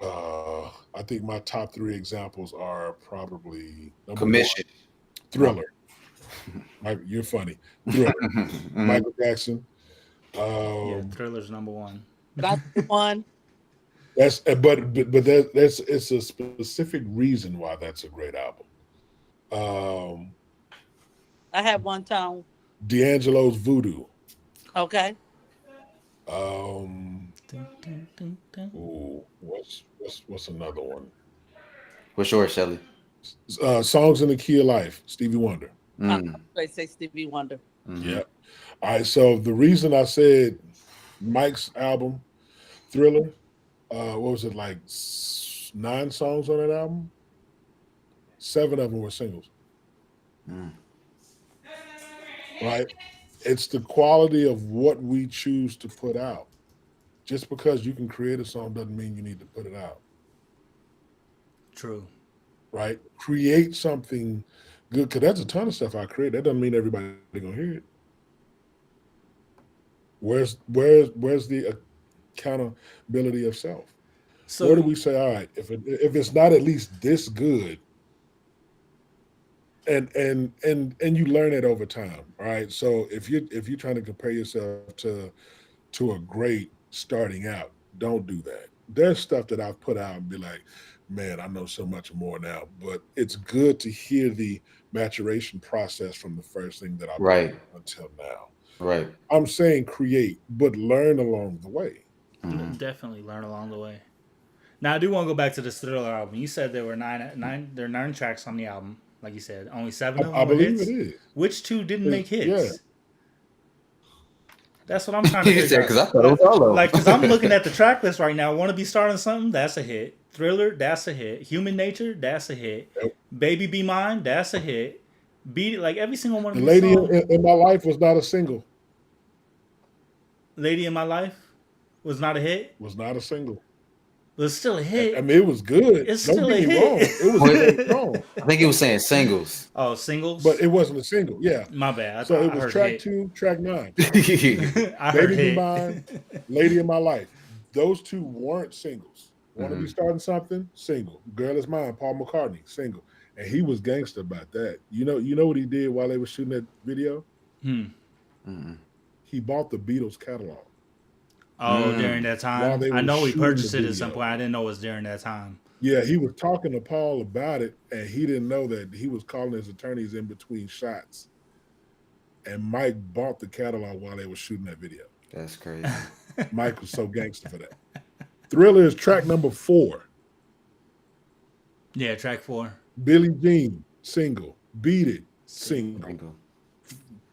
I think my top three examples are probably number one, Commission. Thriller. You're funny. Thriller. Mhm. Michael Jackson. yeah, Um, Thriller's number one. That's the one. but that's it's a specific reason why that's a great album. Um, I had one time. D'Angelo's Voodoo. Okay. Um, Dun, dun, dun, dun. what's another one? What's yours, Shelly? Songs in the Key of Life. Stevie Wonder. Mm. They say Stevie Wonder. Hmm. Yeah. All right. So the reason I said Mike's album, Thriller, what was it like 9 songs on that album? 7 of them were singles. Mm. Right. It's the quality of what we choose to put out. Just because you can create a song doesn't mean you need to put it out. True. Right. Create something good because that's a ton of stuff I create. That doesn't mean everybody gonna hear it. Where's the accountability of self? Where do So we say, all right, if it's not at least this good, And you learn it over time, right? So if you're trying to compare yourself to a great starting out, don't do that. There's stuff that I've put out and be like, man, I know so much more now. But it's good to hear the maturation process from the first thing that I put Right. out until now. Right. I'm saying create, but learn along the way. Hmm. Definitely learn along the way. Now I do want to go back to this Thriller album. You said there were there are 9 tracks on the album. Like you said, only 7 of them I were believe it hits. is. Which 2 didn't make Yeah. hits? That's what I'm trying to He figure said, out. because I thought it was all of Like, because I'm looking them. at the track list right now. Want to be starting something? That's a hit. Thriller, that's a hit. Human Nature, that's a hit. Yep. Baby Be Mine, that's a hit. Beat It, like every single one of The these lady songs. in my life was not a single. Lady in My Life was not a hit. Was not a single. It was still a I hit. mean, it was good. It's Don't still get a me wrong. hit. It was a great song, I think he was saying singles. Oh, but singles. it wasn't a single. Yeah. My bad. I So thought it I was heard track hit. 2, track 9. I heard Baby Be hit. Mine, Lady in My Life. Those 2 weren't singles. Want to be Mhm. starting something? Single. Girl is Mine, Paul McCartney, single. And he was gangster about that. You know what he did while they were shooting that video? Hmm. Mhm. He bought the Beatles catalog Oh, during that while time, they I were know we shooting the purchased it at some video. point. I didn't know it was during that time. Yeah, he was talking to Paul about it, and he didn't know that he was calling his attorneys in between shots. And Mike bought the catalog while they were shooting that video. That's crazy. Mike was so gangster for that. Thriller is track number 4. Yeah, track 4. Billie Jean, single. Beat It, single. Single.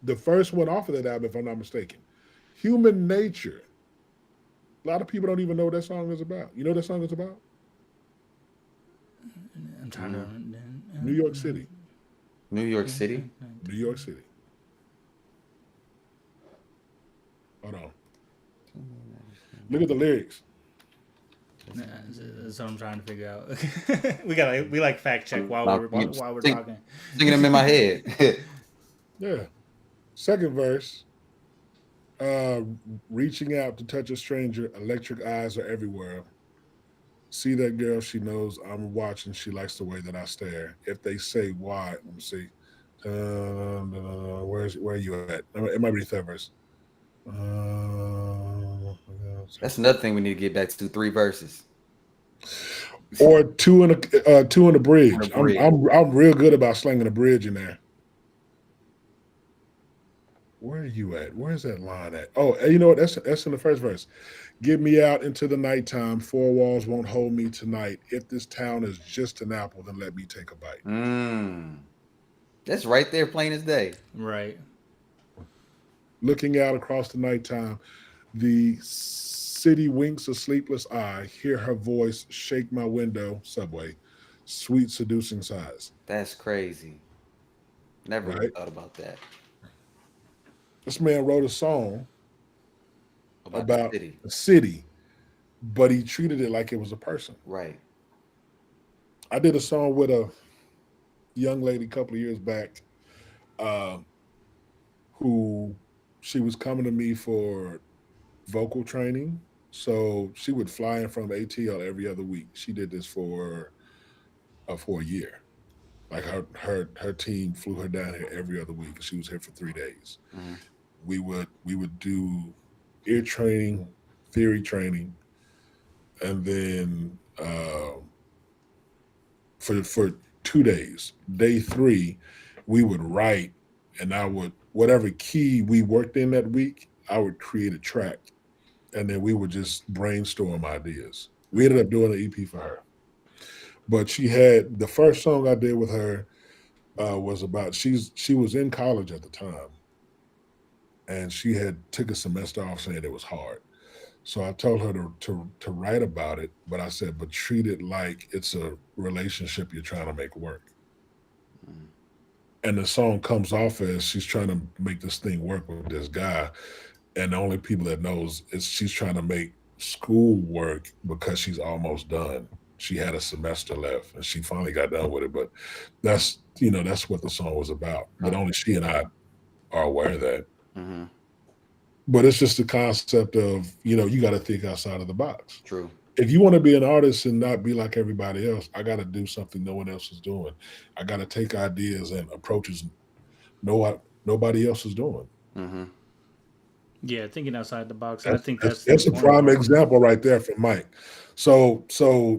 The first one off of that album, if I'm not mistaken. Human Nature. A lot of people don't even know what that song is about. You know what that song is about? I'm trying to. New York City. New York City. New York City. Hold on. Look at the lyrics. That's what I'm trying to figure out. we like fact check while we're Sing- talking. Singing them in my head. Yeah. Second verse. Uh, reaching out to touch a stranger, electric eyes are everywhere. See that girl, she knows I'm watching. She likes the way that I stare. If they say why, let me see. Where are you at? It might be the third verse. That's another thing we need to get back to. 3 verses. Or two in a bridge. On the bridge. I'm real good about slinging a bridge in there. Where are you at? Where's that line at? Oh, you know what? That's in the first verse. Get me out into the nighttime. 4 walls won't hold me tonight. If this town is just an apple, then let me take a bite. That's right there, plain as day. Right. Looking out across the nighttime, the city winks a sleepless eye. Hear her voice shake my window. Subway, sweet seducing sighs. That's crazy. Never really Right. thought about that. This man wrote a song about the city. a city, but he treated it like it was a person. Right. I did a song with a young lady a couple of years back, uh, who she was coming to me for vocal training. So she would fly in from ATL every other week. She did this for a year. Like her team flew her down here every other week. She was here for 3 days. Mhm. We would do ear training, theory training, and then for 2 days. Day 3, we would write, and I would whatever key we worked in that week, I would create a track, and then we would just brainstorm ideas. We ended up doing an EP for her, but she had the first song I did with her was about she was in college at the time, and she had took a semester off saying it was hard. So I told her to write about it, but I said, but treat it like it's a relationship you're trying to make work. Mm. And the song comes off as she's trying to make this thing work with this guy, and the only people that knows is she's trying to make school work because she's almost done. She had a semester left, and she finally got done with it. But that's what the song was about. But only she and I are aware of that. Mm-hmm. But it's just the concept of, you got to think outside of the box. True. if you want to be an artist and not be like everybody else, I got to do something no one else is doing. I got to take ideas and approaches nobody else is doing. Mm-hmm. Yeah, thinking outside the box. I That's think that's that's the that's a important prime part. example right there from Mike. So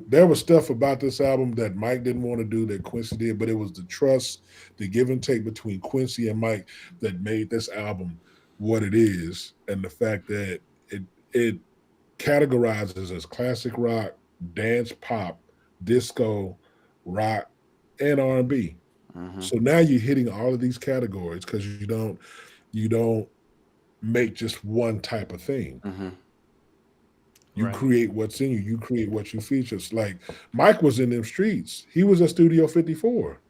there was stuff about this album that Mike didn't want to do that Quincy did, but it was the trust, the give and take between Quincy and Mike that made this album what it is, and the fact that it categorizes as classic rock, dance pop, disco, rock, and R&B. Mm-hmm. So now you're hitting all of these categories because you don't make just one type of thing. Mm-hmm. You Right. create what's in you. You create what you feature. It's like Mike was in them streets. He was at Studio 54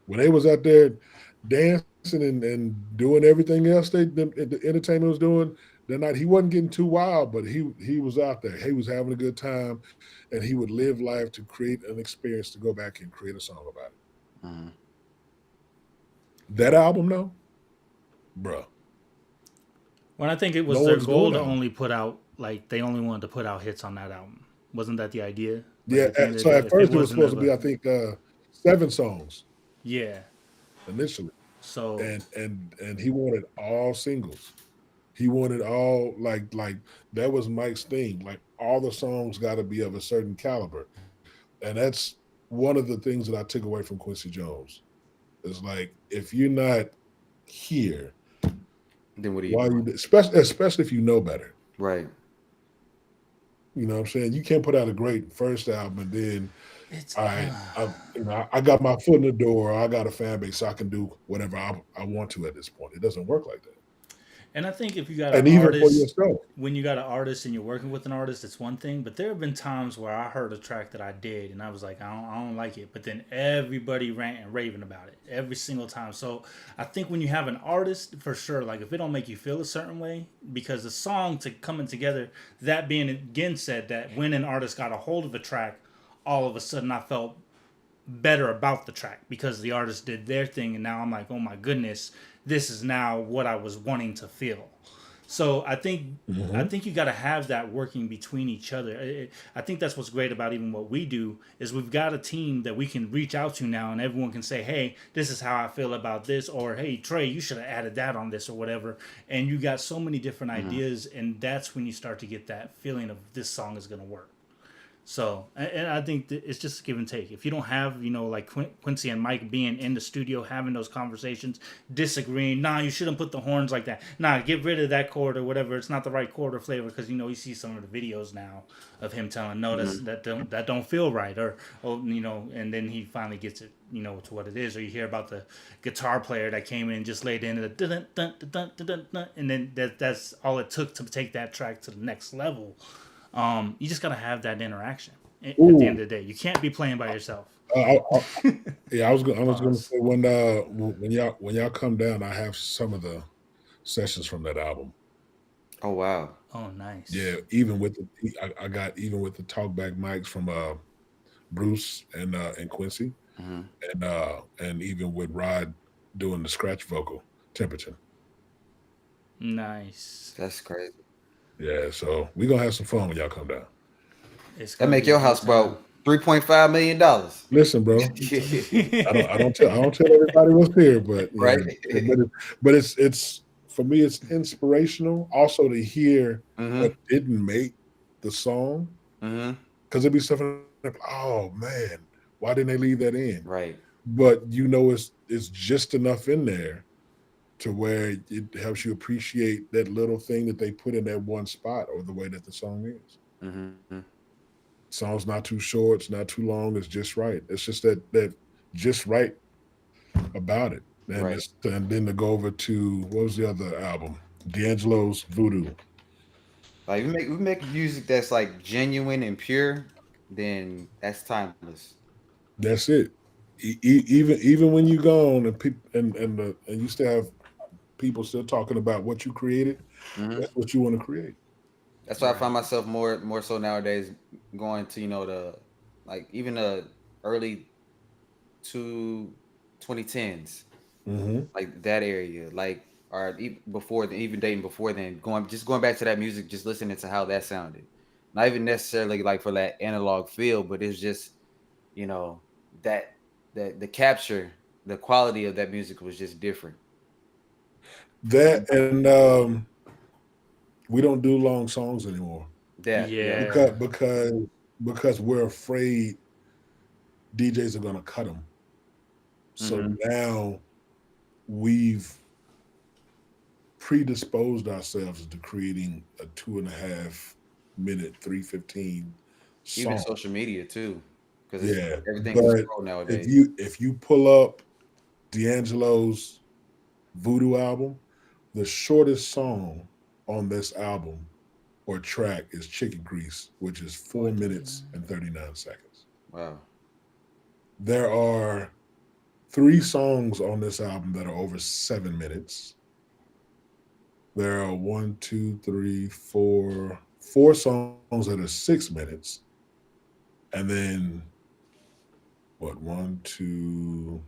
when they was out there dancing and doing everything else the entertainment was doing. That night he wasn't getting too wild, but he was out there. He was having a good time, and he would live life to create an experience to go back and create a song about it. Mm-hmm. That album, though, bruh, When I think it no was their one's goal doing to that. only put out like they only wanted to put out hits on that album. Wasn't that the idea? Like Yeah. at the end of So the day, at if it first it was wasn't supposed to of be, a I think, 7 songs yeah. initially, So and he wanted all singles. He wanted all like that was Mike's thing. Like all the songs got to be of a certain caliber, and that's one of the things that I took away from Quincy Jones. Is like if you're not here, Then what are you why doing? you especially if you know better. Right. You know what I'm saying? You can't put out a great first album and then it's all right, I got my foot in the door. I got a fan base, so I can do whatever I want to at this point. It doesn't work like that. and I think if you got an And even for artist yourself, when you got an artist and you're working with an artist, it's one thing. But there have been times where I heard a track that I did and I was like, I don't like it. But then everybody ran and raving about it every single time. So I think when you have an artist, for sure, like if it don't make you feel a certain way, because the song to coming together, that being again said that when an artist got a hold of a track, all of a sudden I felt better about the track because the artist did their thing and now I'm like, oh my goodness, this is now what I was wanting to feel. So I hmm think you got to have that working between each other. I think that's what's great about even what we do is we've got a team that we can reach out to now, and everyone can say, "Hey, this is how I feel about this," or "Hey, Trey, you should have added that on this," or whatever. And you got so many different Mm-hmm. ideas, and that's when you start to get that feeling of this song is gonna work. So, and I think that it's just give and take. If you don't have, like Quincy and Mike being in the studio having those conversations, disagreeing, nah, you shouldn't put the horns like that. Nah, get rid of that chord or whatever. It's not the right chord or flavor because you see some of the videos now of him telling, no, Mm-hmm. that don't feel right, or oh, and then he finally gets it, to what it is. Or you hear about the guitar player that came in and just laid in the dun dun dun dun dun dun, and then that's all it took to take that track to the next level. You just gotta have that interaction at the end ooh, of the day. You can't be playing by yourself. yeah, I was gonna Pause. say when y'all come down, I have some of the sessions from that album. Oh wow. Oh, Yeah, nice. even with I got even with the talkback mics from Bruce and Quincy, Mm-hmm. and even with Rod doing the scratch vocal temperature. Nice. That's crazy. Yeah, so we gonna have some fun when y'all come down. It's That gonna make be a your good house time. about $3.5 million. Listen, bro, I don't tell everybody what's here, but Right. but it's for me it's inspirational also to hear what Mm-hmm. didn't make the song Mm-hmm. because it'd be stuff like, oh man, why didn't they leave that in? Right. But it's just enough in there to where it helps you appreciate that little thing that they put in that one spot or the way that the song is. Mm-hmm. Song's not too short, it's not too long, it's just right. It's just that just right about it. Right. And then to go over to what was the other album? D'Angelo's Voodoo. Like we make music that's like genuine and pure, then that's timeless. That's it. Even when you gone and people and you still have people still talking about what you created, Mm-hmm. that's what you want to create. That's why I find Right. myself more so nowadays going to the like even the early to 2010s, hmm like that area, like or even before then, even dating before then, going back to that music, just listening to how that sounded. not even necessarily like for that analog feel, but it's just, you know, that the capture, the quality of that music was just different. That and we don't do long songs anymore That, yeah. Yeah. because we're afraid DJs are gonna cut them. So Mm-hmm. now we've predisposed ourselves to creating a 2.5 minute, 3:15 Even song. social media too, because it's Yeah, everything's a but scroll if nowadays. you pull up D'Angelo's Voodoo album, the shortest song on this album or track is Chicken Grease, which is 4 minutes and 39 seconds. Wow. There are 3 songs on this album that are over 7 minutes. There are one, two, three, four songs that are 6 minutes. And then what, one, two,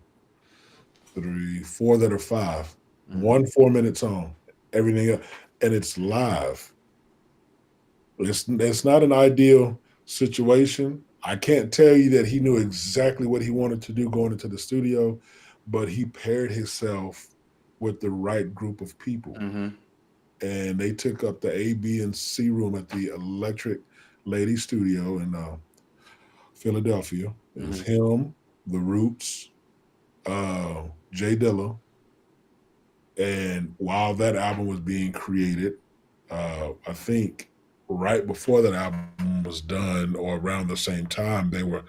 three, four that are five. Mm-hmm. One 4 minute song. Everything else. And it's live. It's not an ideal situation. I can't tell you that he knew exactly what he wanted to do going into the studio, but he paired himself with the right group of people. Mm-hmm. And they took up the A, B, and C room at the Electric Lady Studio in Philadelphia. It was Mm-hmm. him, The Roots, Jay Dilla. And while that album was being created, I think right before that album was done, or around the same time, they were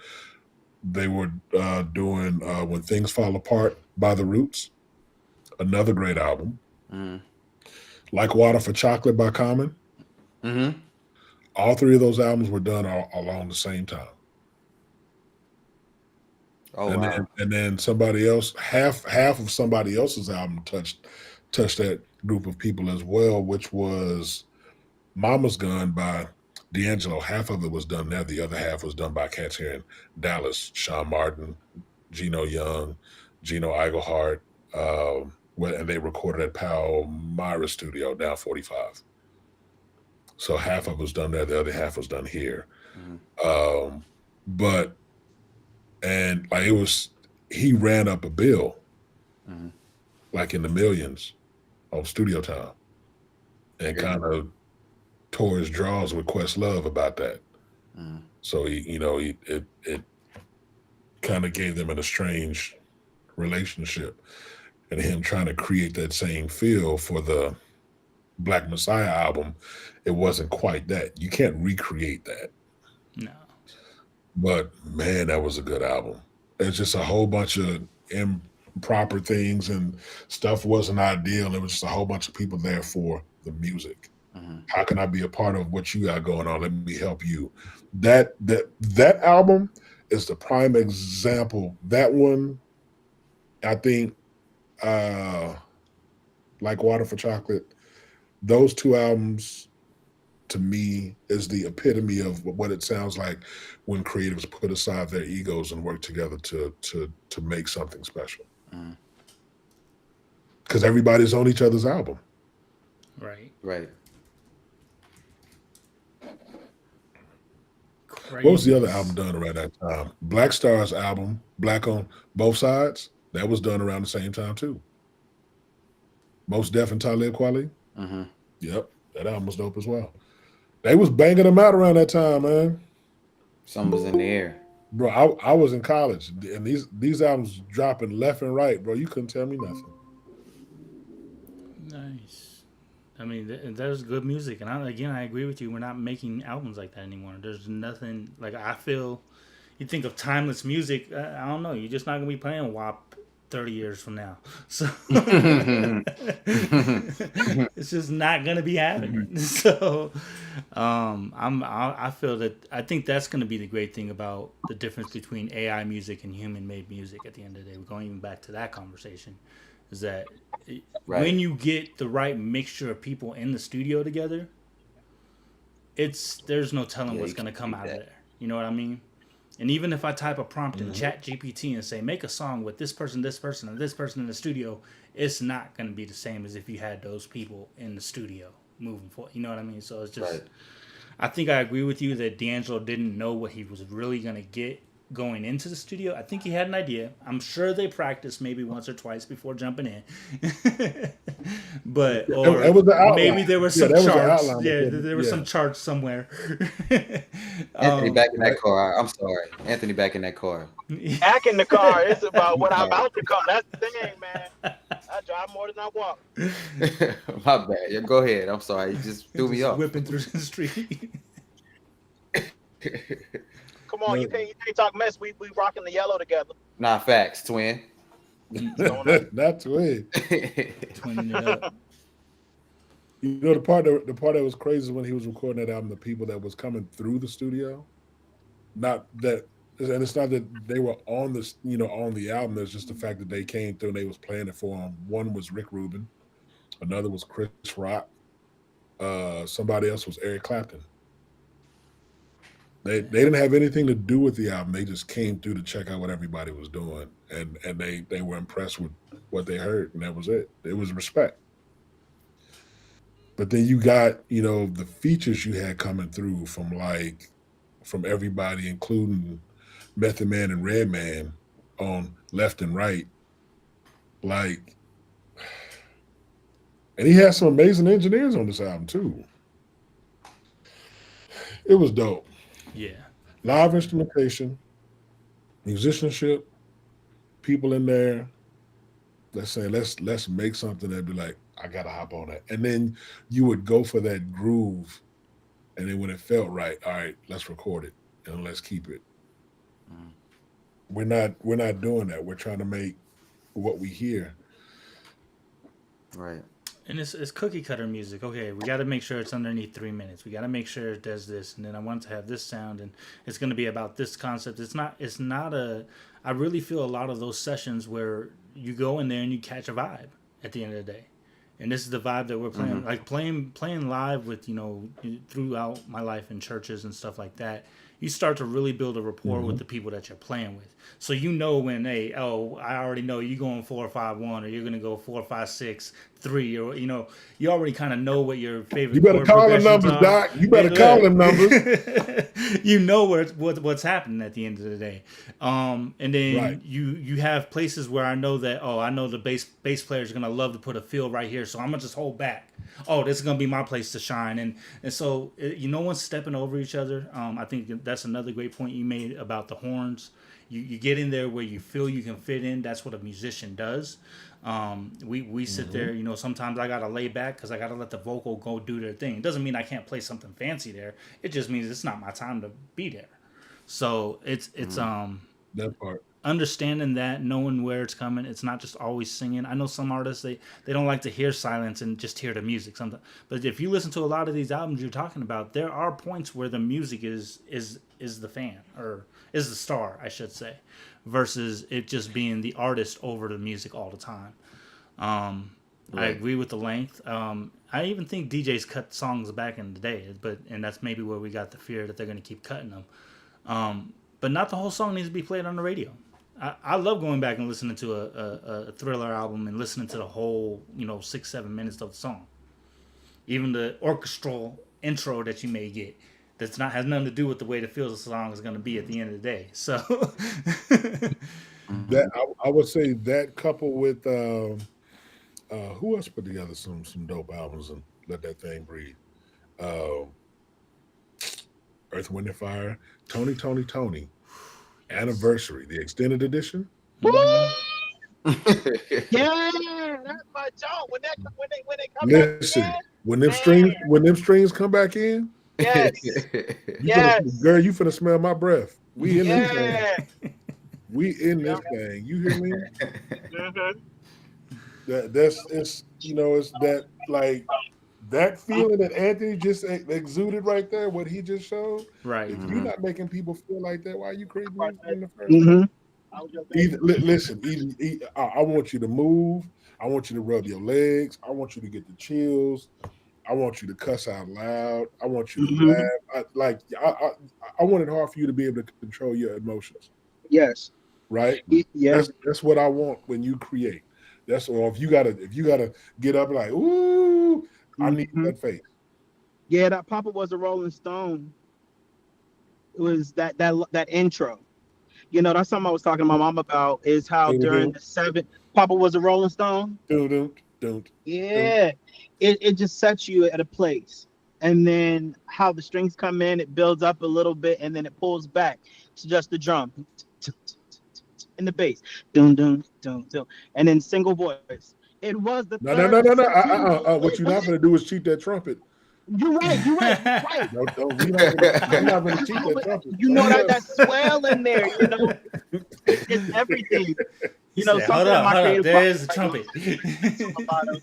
doing "When Things Fall Apart" by The Roots, another great album. Mm-hmm. "Like Water for Chocolate" by Common. Mm-hmm. All three of those albums were done along the same time. Oh And wow. then somebody else, half of somebody else's album touched that group of people as well, which was Mama's Gun by D'Angelo. Half of it was done there. The other half was done by cats here in Dallas: Sean Martin, Gino Young, Gino Iglehart. And they recorded at Palmyra Studio, down 45. So half of it was done there. The other half was done here. Mm-hmm. But and like it was, he ran up a bill Mm-hmm. like in the millions on studio time, and Yeah. kind of tore his draws with Questlove about that. Mm-hmm. So it kind of gave them an estranged relationship, and him trying to create that same feel for the Black Messiah album, it wasn't quite that. You can't recreate that, No. but man, that was a good album. It's just a whole bunch of improper things, and stuff wasn't ideal. It was just a whole bunch of people there for the music. Mm-hmm. How can I be a part of what you got going on? Let me help you. That album is the prime example. That one, I think, uh, like Water for Chocolate, those two albums to me is the epitome of what it sounds like when creatives put aside their egos and work together to make something special. Mm-hmm. Because everybody's on each other's album. Right. Right. Crazy. What was the other album done around that time? Black Star's album, Black on Both Sides, that was done around the same time too. Most Def and Talib Kweli. Mm-hmm. Yep, that album was dope as well. They was banging them out around that time, man. Something was in the air. Bro, I was in college, and these albums dropping left and right, bro. You couldn't tell me nothing. Nice. I mean, there's good music, and I agree with you. We're not making albums like that anymore. There's nothing like I feel. You think of timeless music. I don't know. You're just not gonna be playing WAP 30 years from now. So it's just not gonna be happening. So I feel that I think that's gonna be the great thing about the difference between AI music and human made music. At the end of the day, we're going even back to that conversation. Is that Right. when you get the right mixture of people in the studio together, there's no telling Yeah, what's you gonna can't come beat out of that. there. You know what I mean? And even if I type a prompt in Chat GPT and say make a song with this person, and this person in the studio, it's not gonna be the same as if you had those people in the studio moving forward. You know what I mean? So it's just Right. I think I agree with you that D'Angelo didn't know what he was really gonna get going into the studio. I think he had an idea. I'm sure they practiced maybe once or twice before jumping in, but That or was the maybe outline. there were Yeah, some that was the charts. outline. Yeah, there were some Yeah, charts somewhere. Anthony back in right. that car. I'm sorry. Anthony back in that car. Back in the car, it's about I'm what I'm sorry. about to come. That's the thing, man. I drive more than I walk. My bad. Yeah, go ahead. I'm sorry. You just threw me Just off. whipping through the street. Come on, No, you can't talk mess. We rocking the yellow together. Nah, facts, twin. Going up. that's weird. Twinning it up. You know, the part that was crazy when he was recording that album, the people that was coming through the studio, not that, and it's not that they were on this, on the album. It's just the fact that they came through and they was playing it for him. One was Rick Rubin, another was Chris Rock, somebody else was Eric Clapton. They didn't have anything to do with the album. They just came through to check out what everybody was doing, and they were impressed with what they heard, and that was it. It was respect. But then you got, the features you had coming through from everybody, including Method Man and Redman on left and right. Like, and he had some amazing engineers on this album too. It was dope. Yeah. Live instrumentation, musicianship, people in there. Let's say let's make something that be like, I gotta hop on that. And then you would go for that groove. And then when it felt right, all right, let's record it and let's keep it. Mm. We're not doing that. We're trying to make what we hear. Right. And it's cookie cutter music. Okay, we got to make sure it's underneath 3 minutes. We got to make sure it does this, and then I want it to have this sound, and it's going to be about this concept. It's not. It's not a. I really feel a lot of those sessions where you go in there and you catch a vibe at the end of the day, and this is the vibe that we're playing. Mm-hmm. Like playing live with throughout my life in churches and stuff like that. You start to really build a rapport with the people that you're playing with. So when I already know you going 4-5-1, or you're gonna go 4-5-6-3, or you already kind of know what your favorite. You better chord call them progressions numbers, are. Doc. You better Yeah, call look. them numbers. You know what's happening at the end of the day, and then Right. you have places where I know that I know the bass players are gonna love to put a feel right here, so I'm gonna just hold back. Oh, this is gonna be my place to shine, and so no one's stepping over each other. I think that's another great point you made about the horns. You get in there where you feel you can fit in. That's what a musician does. We sit there, sometimes I gotta lay back because I gotta let the vocal go do their thing. It doesn't mean I can't play something fancy there. It just means it's not my time to be there. So it's That part. understanding that, knowing where it's coming. It's not just always singing. I know some artists they don't like to hear silence and just hear the music sometimes. But if you listen to a lot of these albums you're talking about, there are points where the music is the fan, or is the star, I should say, versus it just being the artist over the music all the time. I Right. agree with the length. I even think DJs cut songs back in the day, and that's maybe where we got the fear that they're going to keep cutting them. But not the whole song needs to be played on the radio. I love going back and listening to a Thriller album and listening to the whole 6-7 minutes of the song, even the orchestral intro that you may get. That's not has nothing to do with the way the feel of the song is going to be at the end of the day. So That I would say that coupled with who else put together some dope albums and let that thing breathe. Uh, Earth, Wind and Fire, Tony, Anniversary, the extended edition. Woo! Yeah, that's my joke. When they come back Listen, again, when man. them strings come back in, Yes, yes, you finna smell my breath. We in this thing. yeah. We in this thing. You hear me? Mhm. It's that like that feeling that Anthony just exuded right there, what he just showed. right. If you're not making people feel like that, why are you creating music in the first Mhm. place? I want you to move. I want you to rub your legs. I want you to get the chills. I want you to cuss out loud. I want you to Mhm. laugh. I want it hard for you to be able to control your emotions, Yes. right? Yeah. That's what I want when you create. That's all. If you gotta get up and like, ooh, I need Mhm. that face. Yeah, that Papa was a Rolling Stone. It was that intro. You know, that's something I was talking to my mom about. Is how Dun, during dun, the seven, Papa was a Rolling Stone. dun, dun, dun, dun. Yeah, it just sets you at a place, and then how the strings come in, it builds up a little bit, and then it pulls back to just the drum and the bass, dun dun dun dun, and then single voice. It was the No, no, third no, no, no. symphony. What you're not going to do is cheat that trumpet. You're right. You're right. You're right. No, no, we're not going to cheat No, that but trumpet. you Don't know do that swell in there. You know, it's everything. He You know, said, "Hold something in up, my hold up. creative There process is the right now. trumpet." A lot of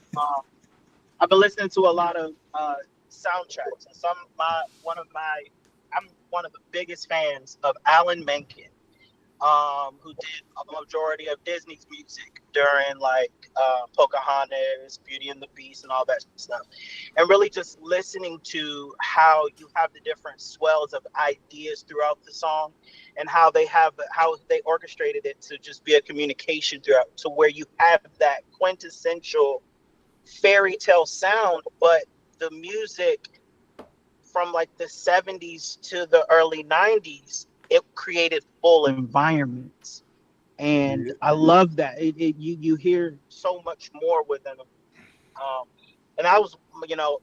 I've been listening to a lot of soundtracks, and I'm one of the biggest fans of Alan Menken, who did a majority of Disney's music during like Pocahontas, Beauty and the Beast, and all that stuff, and really just listening to how you have the different swells of ideas throughout the song, and how they orchestrated it to just be a communication throughout, to where you have that quintessential fairy tale sound, but the music from like the 70s to the early 90s, it created full environments. And it. I love that. You hear so much more within them. Um, and I was, you know,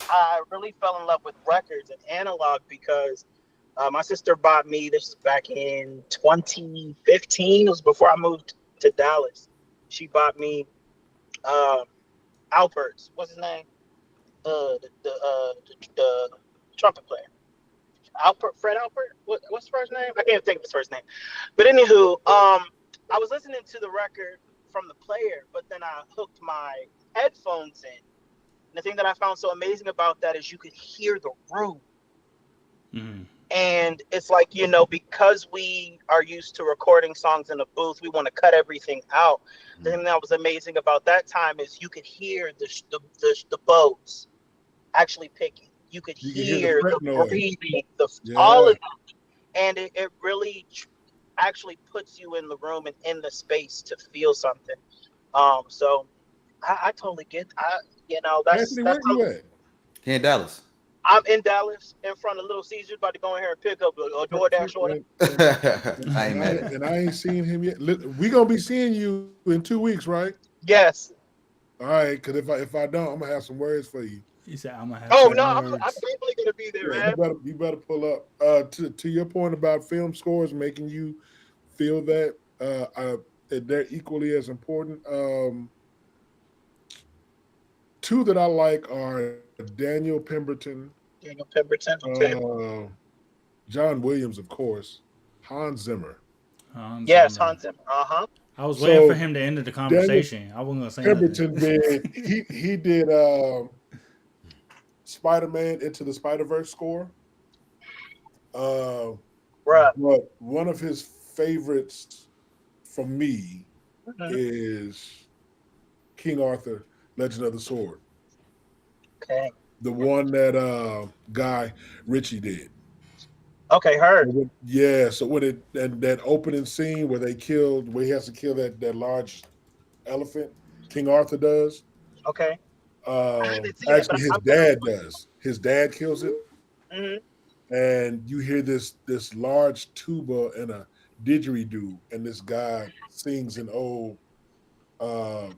I really fell in love with records and analog because my sister bought me this back in 2015. It was before I moved to Dallas. She bought me um, Albert's. What's his name? The trumpet player, Alpert, Fred Alpert. What's his first name? I can't think of his first name. But anywho, I was listening to the record from the player, but then I hooked my headphones in. And the thing that I found so amazing about that is you could hear the room. Mhm. And it's like, you know, because we are used to recording songs in a booth, we want to cut everything out. The thing that was amazing about that time is you could hear the bows actually picking. You could You can hear the hear fret the noise. breathing, all Yeah. of it, and it really actually puts you in the room and in the space to feel something. So I totally get. You know, Anthony, that's where you at? Here in Dallas. I'm in Dallas in front of Little Caesars, about to go in here and pick up a DoorDash order. I ain't mad at it. And I ain't seen him yet. We gonna be seeing you in 2 weeks, right? Yes. All right, because if I don't, I'm gonna have some words for you. He said, "I'm gonna have Oh some no, I'm words." definitely gonna be there, Yeah, man. you better pull up. To your point about film scores making you feel that they're equally as important. Two that I like are Daniel Pemberton, Daniel Pemberton. Okay. uh, John Williams, of course, Hans Zimmer. Hans Yes, Zimmer. Hans Zimmer. Uh huh. I was waiting for So him to end the Daniel conversation. I wasn't gonna say Pemberton nothing. did he did Spider-Man Into the Spider-Verse score. Uh, Bruh. but one of his favorites for me Mhm. is King Arthur, Legend of the Sword. Okay. The one that guy Richie did. Okay. Heard. Yeah, so when that opening scene where he has to kill that large elephant, King Arthur does. Okay. I haven't seen it, but Actually, his I'm gonna. dad does. His dad kills it, Mhm. and you hear this large tuba and a didgeridoo, and this guy sings an old uh,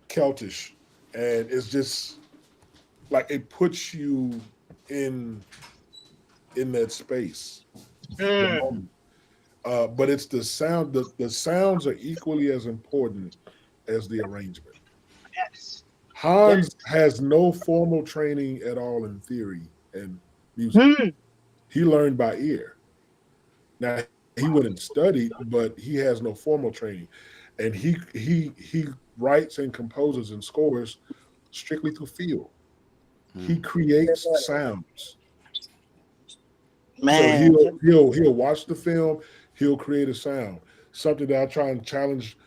Celtish, and it's just like it puts you in in that space, the Mm. moment. But it's the sound. The sounds are equally as important as the arrangement. Yes. Hans Yes. has no formal training at all in theory and music. Mm. He learned by ear. Now he went and studied, but he has no formal training, and he writes and composes and scores strictly through feel. He creates sounds. So Man. he'll watch the film, he'll create a sound. Something that I try and challenge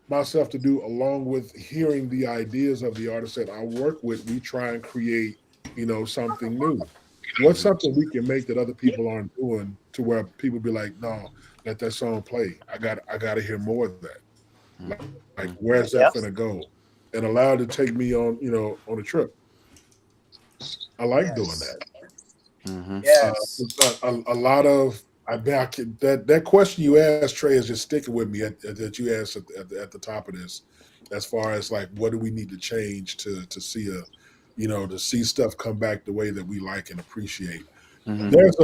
myself to do along with hearing the ideas of the artists that I work with. We try and create, something new. What's something we can make that other people aren't doing to where people be like, no, let that song play. I gotta hear more of that. Like where's that Yep. gonna go? And allow it to take me on a trip. I like doing that. Mm-hmm. Yes. A lot of that question you asked, Trey, is just sticking with me that you asked at the top of this, as far as like what do we need to change to see to see stuff come back the way that we like and appreciate. Mm-hmm. There's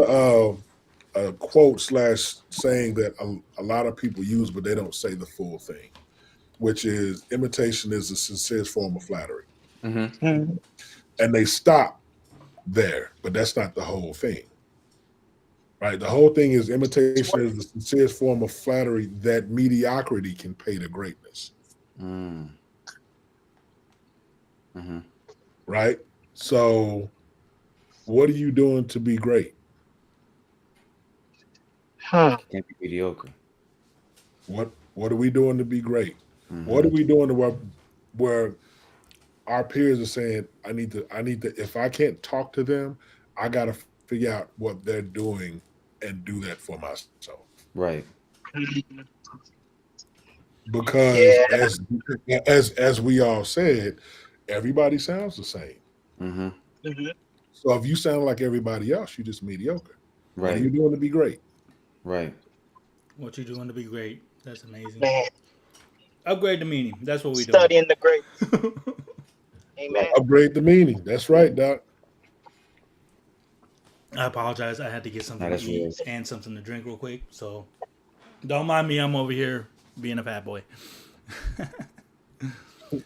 a quote slash saying that a lot of people use, but they don't say the full thing, which is imitation is the sincerest form of flattery, Mm-hmm. Mhm. and they stop there, but that's not the whole thing. Right. The whole thing is imitation is the sincerest form of flattery that mediocrity can pay to greatness. Mm. Mm-hmm. Right. So, what are you doing to be great? Huh. Can't be mediocre. What are we doing to be great? Mm-hmm. What are we doing to where our peers are saying, I need to, if I can't talk to them, I got to figure out what they're doing and do that for myself. Right. Because Yeah. as we all said, everybody sounds the same. Mm-hmm. Mhm. So if you sound like everybody else, you're just mediocre. What are Right. you doing to be great? Right. What you doing to be great? That's amazing. Man, Upgrade the meaning. That's what we doing. studying the greats. Amen. Upgrade the meaning. That's right, Doc. I apologize. I had to get something Nah, that's to eat real. and something to drink real quick. So don't mind me. I'm over here being a fat boy.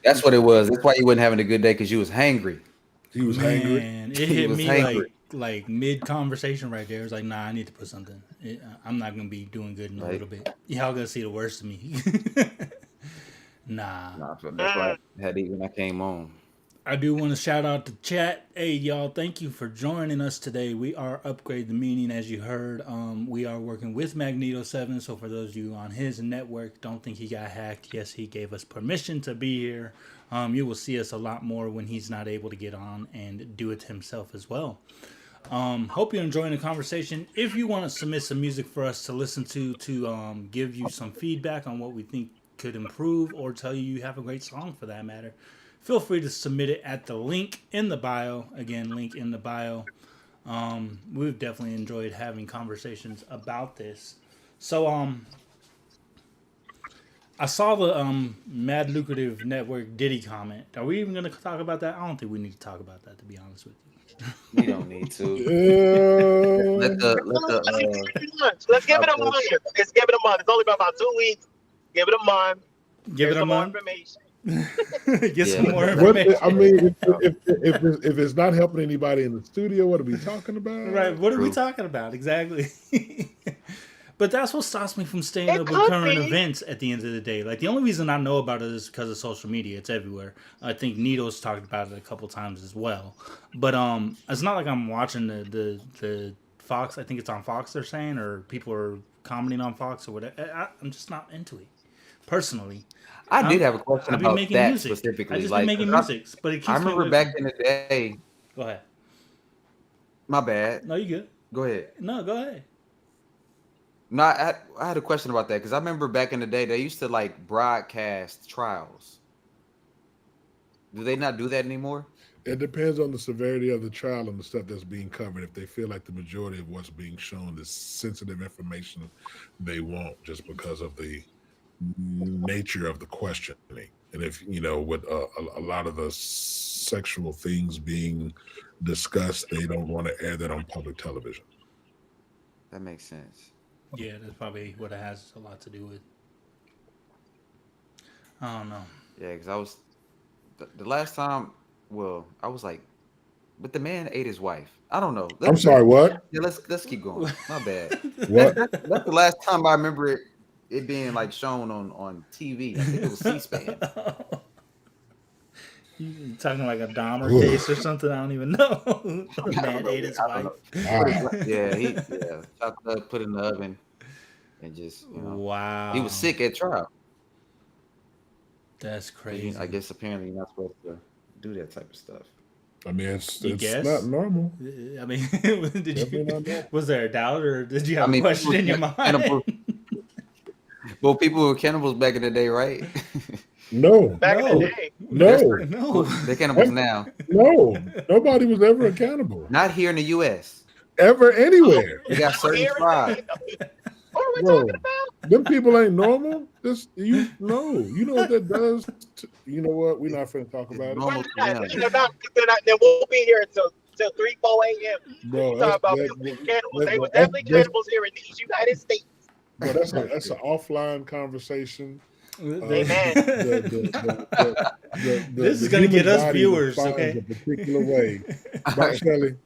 That's what it was. That's why you wasn't having a good day, because you was hangry. He was hangry. Man, it He hit was me hangry. like mid conversation right there. It was like, nah, I need to put something. I'm not gonna be doing good in a Right. little bit. Y'all gonna see the worst of me. Nah. Nah, that's why I had to eat when I came on. I do want to shout out to chat. Hey, y'all, thank you for joining us today. We are Upgrade the Meaning, as you heard. We are working with Magneto 7. So for those of you on his network, don't think he got hacked. Yes, he gave us permission to be here. You will see us a lot more when he's not able to get on and do it himself as well. Hope you're enjoying the conversation. If you want to submit some music for us to listen to give you some feedback on what we think could improve, or tell you have a great song for that matter, feel free to submit it at the link in the bio. Again, link in the bio. We've definitely enjoyed having conversations about this. So, I saw the Mad Lucrative Network Diddy comment. Are we even going to talk about that? I don't think we need to talk about that, to be honest with you. We don't need to. Yeah. Let the Let's give it a month. Let's give it a month. It's only been about 2 weeks. Give it a month. Give it a some more month. information. Get some Yeah. more What, information. I mean, if it's not helping anybody in the studio, what are we talking about? Right, what are we True. talking about exactly? But that's what stops me from staying It up with could current be. events at the end of the day. Like, the only reason I know about it is because of social media. It's everywhere. I think Nito's talked about it a couple times as well. But it's not like I'm watching the Fox. I think it's on Fox, they're saying, or people are commenting on Fox or whatever. I'm just not into it, personally. I did have a question I've been about making that music. specifically. I just like, been making 'cause music, but it keeps I me remember away back from... in the day. Go ahead. My bad. No, you good. Go ahead. No, go ahead. No, I had a question about that, because I remember back in the day they used to like broadcast trials. Do they not do that anymore? It depends on the severity of the trial and the stuff that's being covered. If they feel like the majority of what's being shown is sensitive information, they won't, just because of the nature of the questioning. And if with a lot of the sexual things being discussed, they don't want to air that on public television. That makes sense. Yeah, that's probably what it has a lot to do with. I don't know. Yeah, because I was the last time. Well, I was like, but the man ate his wife. I don't know. I'm sorry, what? Yeah, let's keep going. My bad. What? That's the last time I remember it being like shown on TV. I think it was C-SPAN. You talking like a Dahmer Ooh. case or something? I don't even know. I Man don't know. ate his I don't wife. Ah, Yeah, chopped up, put in the oven, and just Wow. he was sick at trial. That's 'Cause crazy. I guess apparently you're not supposed to do that type of stuff. I mean, it's guess? not normal. I mean, did Definitely you? not normal. Was there a doubt, or did you have a question in your mind? Well, people were cannibals back in the day, right? No, Back in No. the day. No, No. They're cannibals now. no, nobody was ever accountable, Not here in the U.S. ever anywhere. They got certain Here tribes. what are we Bro, talking about? them people ain't normal. You know what that does. You know what? We're not finna talk It's about it, normal to them. Then we'll be here until 3, 4 a.m. bro. Talk about cannibals. They were definitely cannibals here in these United States. That's an offline conversation. Amen. This is gonna get us viewers, responds okay? a particular way. Right, Shelly?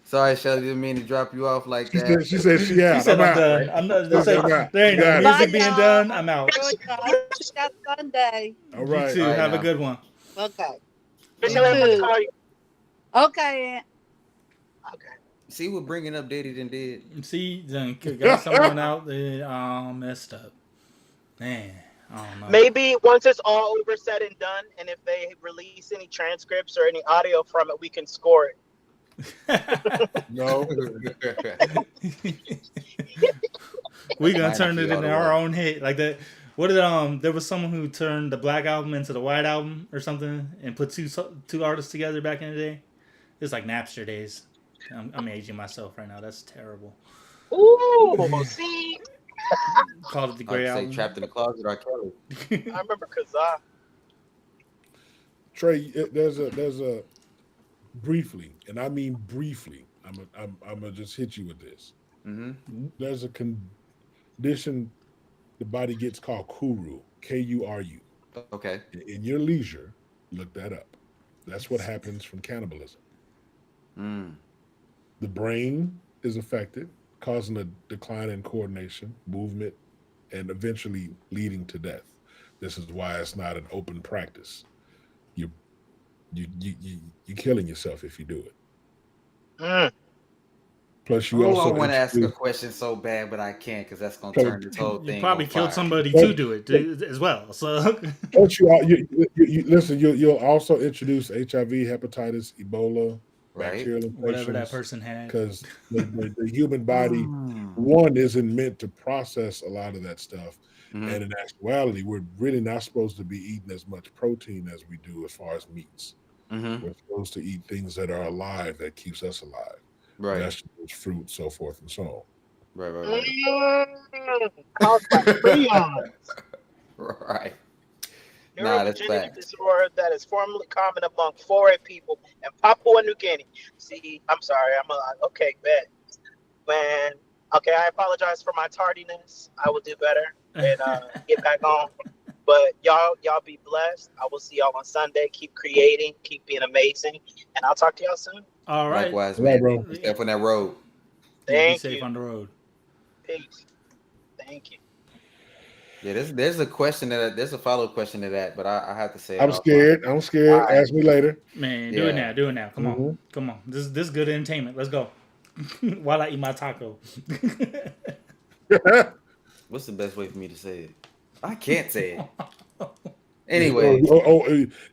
Sorry, Shelly, didn't mean to drop you off like She that. said she out. He said I'm I'm out. done. I'm not. This Okay, ain't, I'm out. there ain't You no got it. music Bye, being y'all. done. I'm out. Enjoy y'all. Got Sunday. All right. You too. All right, Have a now. good one. Okay. Michelle, I'm about to call you. Okay. Aunt. Okay. See what bringing up Diddy done did. See, done got someone out there all messed up. Man, I don't know. Maybe once it's all over, said and done, and if they release any transcripts or any audio from it, we can score it. No. We gonna Might turn not it be all into the our way. own hit. Like that. What did there was someone who turned the Black Album into the White Album or something and put two artists together back in the day. It's like Napster days. I'm aging myself right now. That's terrible. Ooh, see, Called it the I'd Great say Album. Trapped in the Closet or Kelly. I remember Kazaa. Trey, there's a briefly, and I mean briefly. I'm gonna just hit you with this. Mm-hmm. There's a condition the body gets called Kuru, Kuru. Okay. In your leisure, look that up. That's what happens from cannibalism. Mm. The brain is affected, causing a decline in coordination, movement, and eventually leading to death. This is why it's not an open practice. You're killing yourself if you do it. Mm. Plus, you Oh, also I want to ask a introduce- question so bad, but I can't because that's gonna So- turn this whole You thing. probably on killed fire. somebody to do it as well. So Plus, you listen. You'll also introduce HIV, hepatitis, Ebola, Right. bacterial infections, whatever that person had. because the human body, Mm. one, isn't meant to process a lot of that stuff. Mhm. And in actuality, we're really not supposed to be eating as much protein as we do as far as meats. Mhm. We're supposed to eat things that are alive, that keeps us alive. Right. Vegetables, fruit, so forth and so on. Right. Caused by prions. Right. Nah, that's Neurodegenerative fact. disorder that is formerly common among foreign people in Papua New Guinea. See, I'm sorry. Okay, bet. Man, okay, I apologize for my tardiness. I will do better and get back on. But y'all be blessed. I will see y'all on Sunday. Keep creating, keep being amazing, and I'll talk to y'all soon. All right. Likewise, All right, man. bro. Be safe on that road. Yeah, be Thank safe you. on the road. Peace. Thank you. Yeah, there's a question there's a follow up question to that, but I have to say it I'm offline. scared. I'm scared. All right. Ask me later. Man, do it Yeah. now. Do it now. Come on. Mhm. Come on. This is good entertainment. Let's go. While I eat my taco. What's the best way for me to say it? I can't say it. Anyway,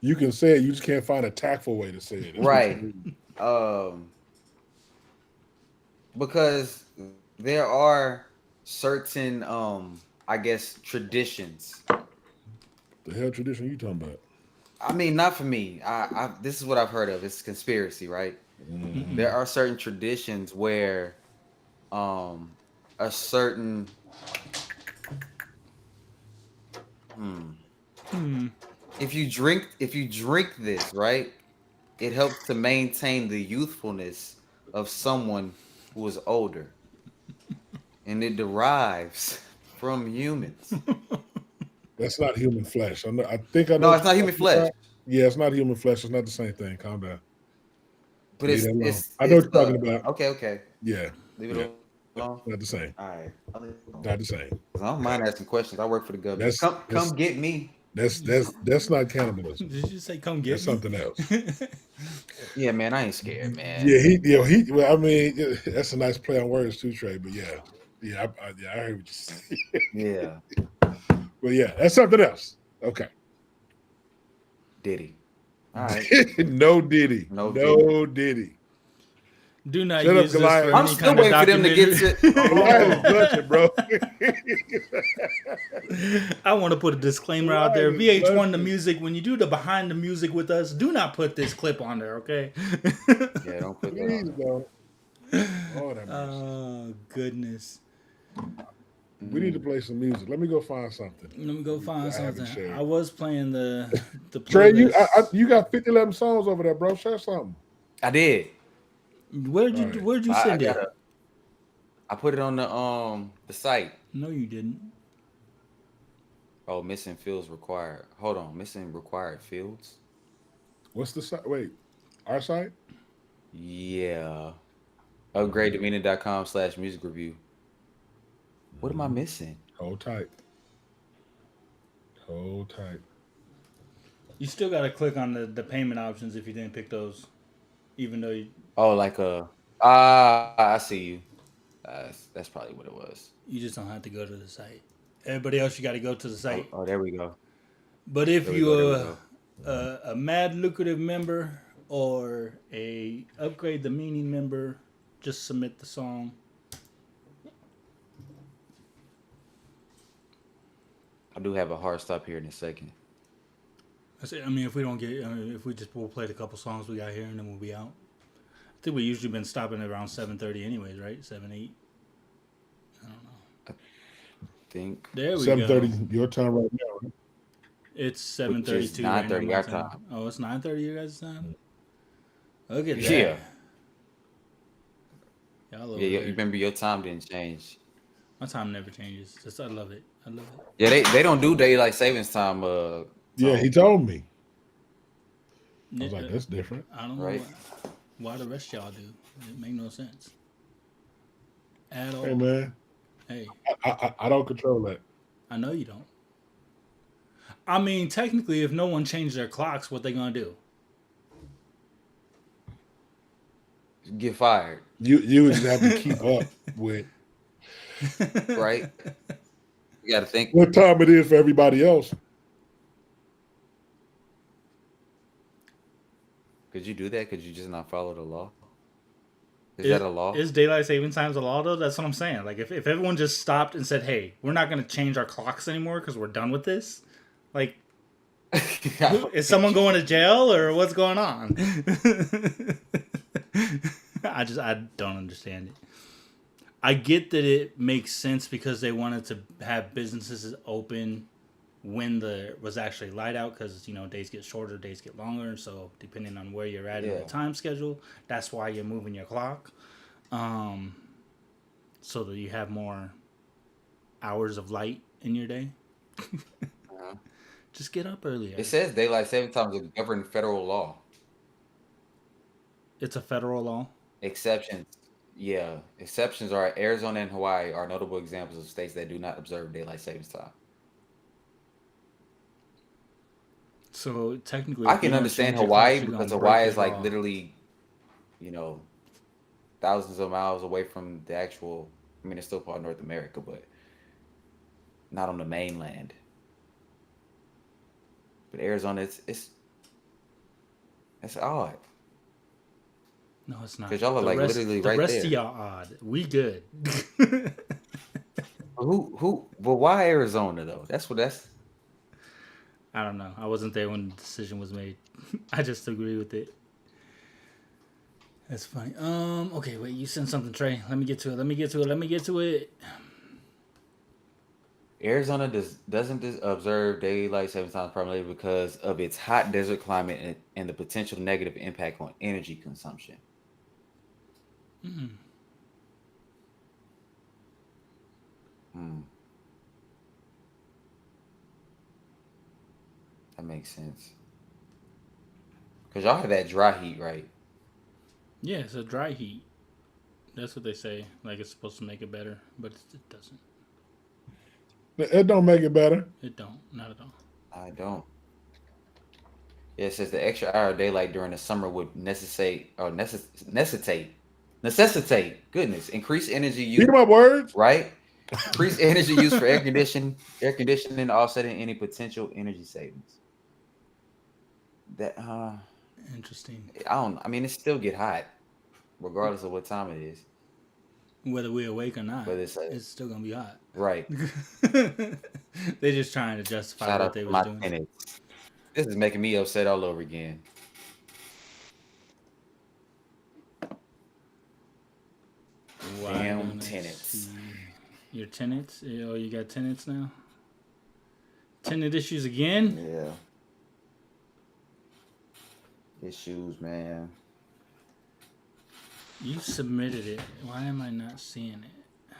You can say it. You just can't find a tactful way to say it. That's what right. you mean. Because there are certain I guess traditions. The hell tradition you talking about? I mean, not for me. I this is what I've heard of. It's conspiracy, right? Mhm. There are certain traditions where a certain if you drink this, right, it helps to maintain the youthfulness of someone who is older. And it derives from humans. That's not human flesh. I think I know. No, what it's not you're human talking about. flesh. Yeah, it's not human flesh. It's not the same thing. Calm down. But Leave it's that alone. it's I know what it's, you're talking about. Okay. Yeah, Leave it Yeah. alone. not the same. All right. I'll leave it alone. Not the same. I don't mind asking questions. I work for the government. That's- Come get me. That's not cannibalism. Did you say come get That's me? something else. Yeah, man, I ain't scared, man. Yeah, well, I mean, that's a nice play on words too, Trey. But I heard what you said. Yeah. But yeah, that's something else. Okay. Diddy. All right. No Diddy. No No Diddy. Do not Shut up, use this Goliath. for I'm any still kind of waiting for them to get documentary. to. Goliath is blushing, bro. I want to put a disclaimer out there. Goliath is VH1 the blushing. music. When you do the behind the music with us, do not put this clip on there, okay? Yeah, don't put that Please, on. bro. Lord have mercy. Oh goodness. We need to play some music. Let me go find something. Let me go find I haven't something. shared. I was playing the Trey, playlist. you got 50-11 songs over there, bro. Share something. I did. Where'd you All right. Where'd you I send it? gotta. I put it on the site. No, you didn't. Oh, missing fields required. Hold on, missing required fields. What's the site? Wait, our site? Yeah. Upgrade dominion.com/music review. What am I missing? Hold tight. Hold tight. You still got to click on the payment options if you didn't pick those, even though Oh, like I see you. That's probably what it was. you just don't have to go to the site. Everybody else, you got to go to the site. Oh, there we go. But if There we go. There we you're go. a mad lucrative member or a upgrade the meaning member, just submit the song. I do have a hard stop here in a second. I mean, if we don't get, if we'll play the couple songs we got here and then we'll be out. I think we usually been stopping at around 7:30, anyways, right? 7, 8. I don't know. Think There we 7:30 go. your time right now. Right? It's Which is 7:32. right now, 9:30 my our time. time. Oh, it's 9:30 your guys' time. Look at that. Yeah. Y'all over Yeah, you there. remember your time didn't change. My time never changes. Just I love it. I love it. Yeah, they don't do daylight savings time. Yeah, he told me. I was Yeah, like, that's different. I don't know Right. why the rest of y'all do. It make no sense at all. Hey, man, Hey, I don't control that. I know you don't. I mean, technically, if no one changed their clocks, what they gonna do? Get fired, You would just have to keep up with right? You got to think. what time it is for everybody else. Could you do that? Could you just not follow the law? Is that a law? Is daylight saving times a law though? That's what I'm saying. Like if everyone just stopped and said, "Hey, we're not gonna change our clocks anymore because we're done with this," like is someone going to jail or what's going on? I don't understand it. I get that it makes sense because they wanted to have businesses open when the was actually light out because days get shorter, days get longer, and so depending on where you're at in the Yeah. time schedule, that's why you're moving your clock, so that you have more hours of light in your day. Uh-huh. Just get up earlier. It says daylight saving time is governed federal law. It's a federal law. Exceptions, yeah, exceptions are Arizona and Hawaii are notable examples of states that do not observe daylight savings time. So technically, I if you can don't understand change your Hawaii clocks, you're because gonna break Hawaii the is like law. literally, thousands of miles away from the actual. I mean, it's still part of North America, but not on the mainland. But Arizona, it's odd No, it's not. because y'all are The like rest, literally the right rest there. of y'all odd. We good. Who? But why Arizona though? That's. I don't know. I wasn't there when the decision was made. I just agree with it. That's funny. Okay, wait. You sent something, Trey. Let me get to it. Arizona doesn't observe daylight saving times primarily because of its hot desert climate and the potential negative impact on energy consumption. Hmm. That makes sense. Because y'all have that dry heat, right? Yeah, it's a dry heat. That's what they say. Like it's supposed to make it better, but it doesn't. It don't make it better. It don't. Not at all. I don't. Yeah, it says the extra hour of daylight during the summer would necessitate goodness, increase energy use, Read my words. right? Increase energy use for air conditioning, offsetting any potential energy savings. That Interesting. I mean, it still get hot. regardless of what time it is. Whether we awake or not, But it's it's still gonna be hot. right. They're just trying to justify Shout what out they to was my doing. tenants. This is making me upset all over again. Why Damn don't I tenants. see your tenants? Oh, you got tenants now? Tenant issues again? Yeah. Issues, man. You submitted it. Why am I not seeing it?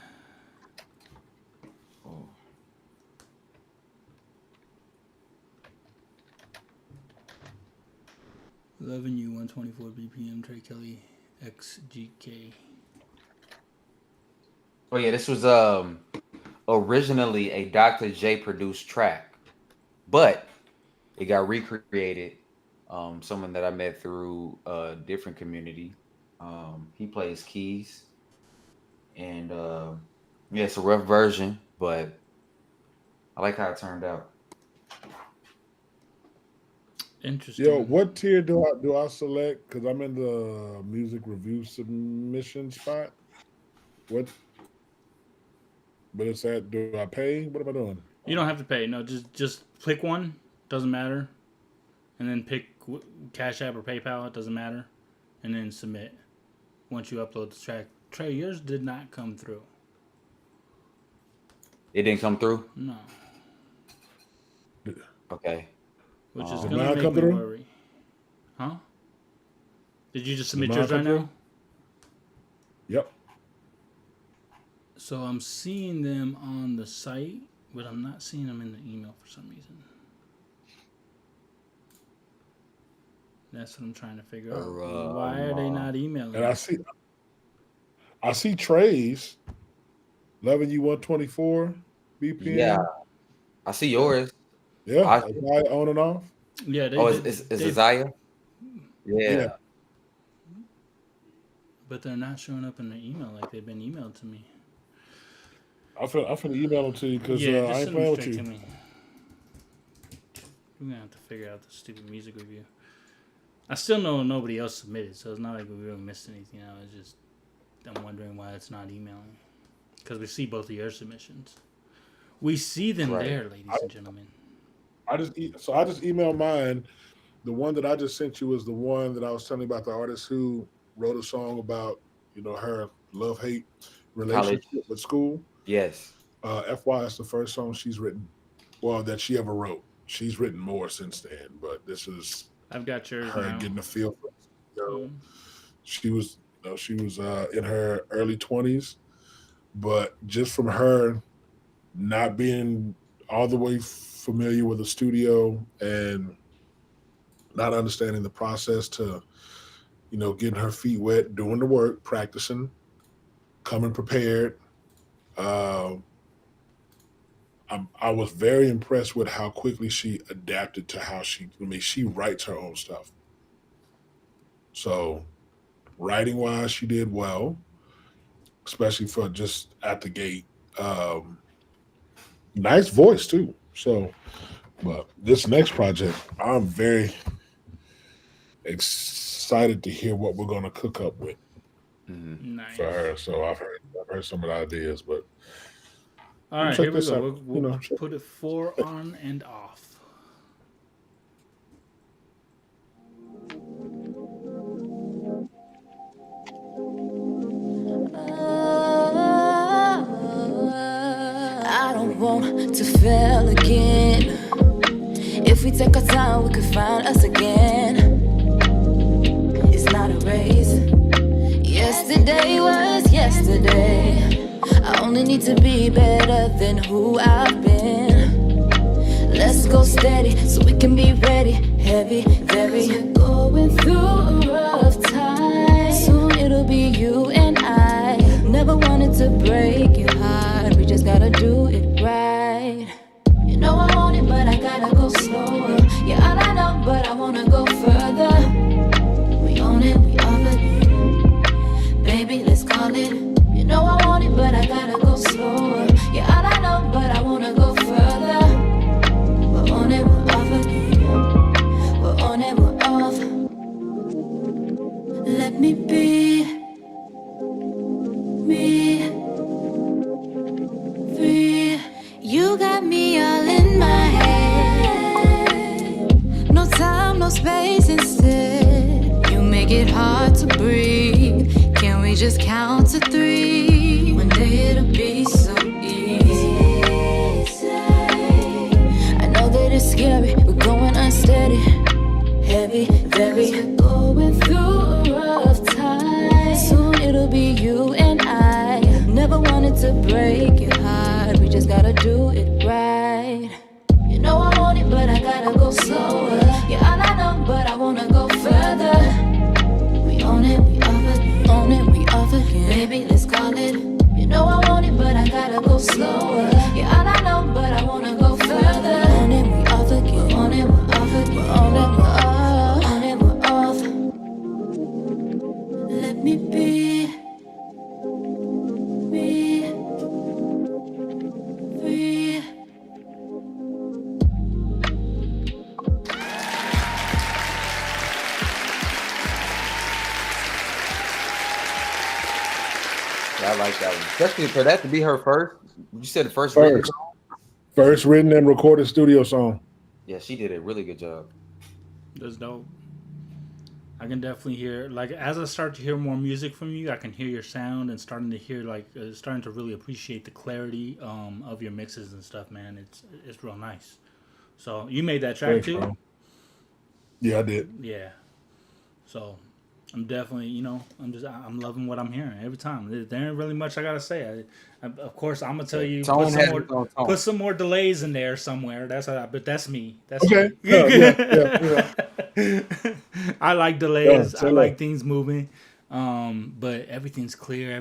Oh. Loving you 124 BPM Trey Kelly XGK. Oh yeah, this was originally a Dr. J produced track, but it got recreated. Someone that I met through a different community. He plays keys, and yeah, it's a rough version, but I like how it turned out. Interesting. Yo, what tier do I select? Because I'm in the music review submission spot. What? But it's at. Do I pay? What am I doing? You don't have to pay. No, just click one. Doesn't matter. And then pick Cash App or PayPal. It doesn't matter. And then submit. Once you upload the track. Trey, yours did not come through. It didn't come through. No. Okay. Which is Did gonna mine make come me through? worry. Huh? Did you just submit mine yours right come through? now? Yep. So I'm seeing them on the site, but I'm not seeing them in the email for some reason. That's what I'm trying to figure out. Why are they not emailing? And I see Trey's. Loving you 124 BPM. Yeah, I see yours. Yeah. I- Is I on and off? Yeah, they. Oh, they- is they- Isaiah? Yeah. But they're not showing up in the email like they've been emailed to me. I'm finna email them to you because Yeah, I just ain't send them playing with straight you. to me. We're gonna have to figure out the stupid music review. I still know nobody else submitted, so it's not like we really missed anything. It's just I'm wondering why it's not emailing. Because we see both of your submissions. We see them Right. there, ladies and gentlemen. I just emailed mine. The one that I just sent you is the one that I was telling you about, the artist who wrote a song about, her love-hate relationship with school. Yes. FY is the first song she's written, well, that she ever wrote. She's written more since then, but this is I've got yours her now. getting a feel for it. She was in her early 20s, but just from her not being all the way familiar with the studio and not understanding the process to, getting her feet wet, doing the work, practicing, coming prepared. I was very impressed with how quickly she adapted to how she writes her own stuff. So writing wise, she did well, especially for just at the gate. Nice voice too. So, but this next project, I'm very excited to hear what we're going to cook up with Nice. for her. So I've heard some of the ideas, but All right, check here we this go. out. We'll put it 4 on and off. I don't want to fail again. If we take our time, we could find us again. It's not a race. Yesterday was yesterday. I only need to be better than who I've been. Let's go steady so we can be ready. Heavy, very. We're going through a rough time. Soon it'll be you and I. Never wanted to break your heart. We just gotta do it right. You know I want it, but I gotta go slower. Yeah, all I know, but I wanna go further. We own it, we own it. Baby, let's call it. You know I want it, but I gotta go slower. Yeah, all I know, but I wanna go further. We're on it, we're off it. We're on it, we're off just count to 3. One day it'll be so easy. I know that it's scary, we're going unsteady. Heavy, very, we're going through a rough time. Soon it'll be you and I. Never wanted to break your heart, we just gotta do it right. You know I want it, but I gotta go slower. Yeah, I know, but I wanna go further. We own it, we own it, we off again. Baby, let's call it. You know I want it, but I gotta go slower. Yeah, I know, but I wanna go further. On it, we off again. On it, we're off again. On it, we're off. On it, we're off. Let me be. Be. Free. Yeah, I like that one, especially for that to be her first. You said the first written First, song? first written and recorded studio song. Yeah, she did a really good job. That's dope. I can definitely hear, like, as I start to hear more music from you, I can hear your sound and starting to hear, like, starting to really appreciate the clarity of your mixes and stuff, man. It's real nice. So you made that track Thanks, too? bro. Yeah, I did. Yeah. So I'm definitely, I'm loving what I'm hearing every time. There ain't really much I gotta say. Of course, I'm gonna tell you Tone put some has more, its own tone. put some more delays in there somewhere. But that's me. That's Okay. me. Yeah. I like delays. Yeah, I same like way. things moving. But everything's clear. I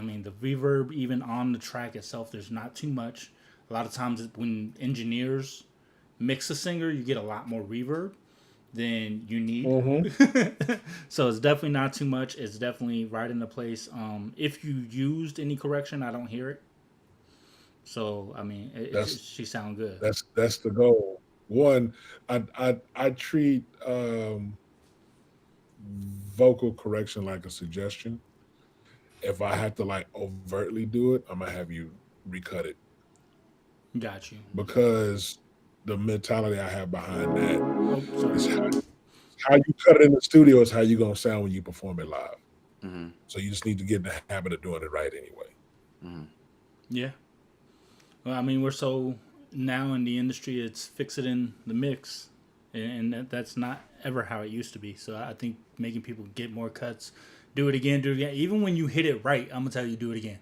mean, the reverb even on the track itself, there's not too much. A lot of times when engineers mix a singer, you get a lot more reverb than you need. So it's definitely not too much. It's definitely right into place. If you used any correction, I don't hear it. So I mean, she sound good. That's the goal. One, I treat vocal correction like a suggestion. If I have to like overtly do it, I'm gonna have you recut it Got you. because the mentality I have behind that Oh, is sorry. how you cut it in the studio is how you gonna sound when you perform it live. Mm-hmm. So you just need to get in the habit of doing it right anyway. Mm-hmm. Yeah. Well, I mean, we're so now in the industry, it's fix it in the mix, and that's not ever how it used to be. So I think making people get more cuts, do it again. Even when you hit it right, I'm gonna tell you do it again.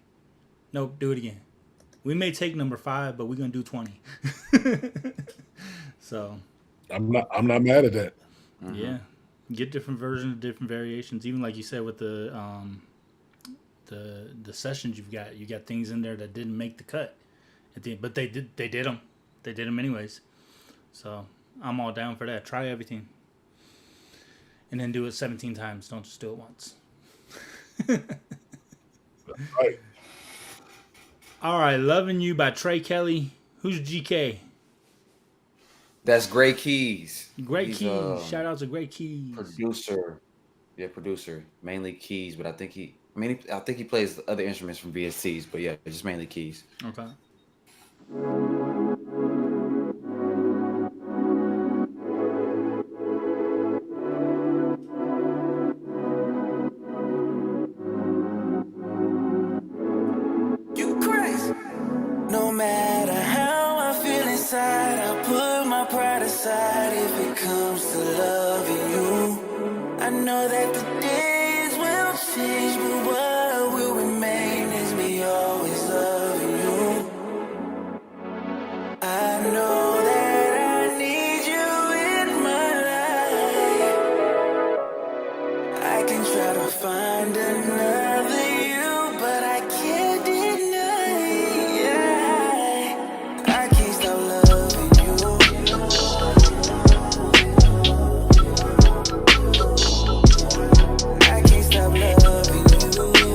Nope, do it again. We may take number 5, but we're gonna do 20. So I'm not mad at that. Mm-hmm. yeah, get different versions, different variations. Even like you said with the sessions you got things in there that didn't make the cut at the end, but they did them anyways. So I'm all down for that. Try everything, and then do it 17 times. Don't just do it once. Right. All right, Loving You by Trey Kelly. Who's GK? That's Gray Keys. Great He's, Keys. Shout out to Great Keys. Producer. Yeah, producer. Mainly keys, but I think he plays other instruments from VSTs, but yeah, just mainly keys. Okay. You crazy. No matter how I feel inside, I put my pride aside if it comes to loving you. I know that the days will change, but what will remain is me always loving you. I know that I need you in my life. I can try to find another you, but I can't deny. I can't stop loving you. I can't stop loving you.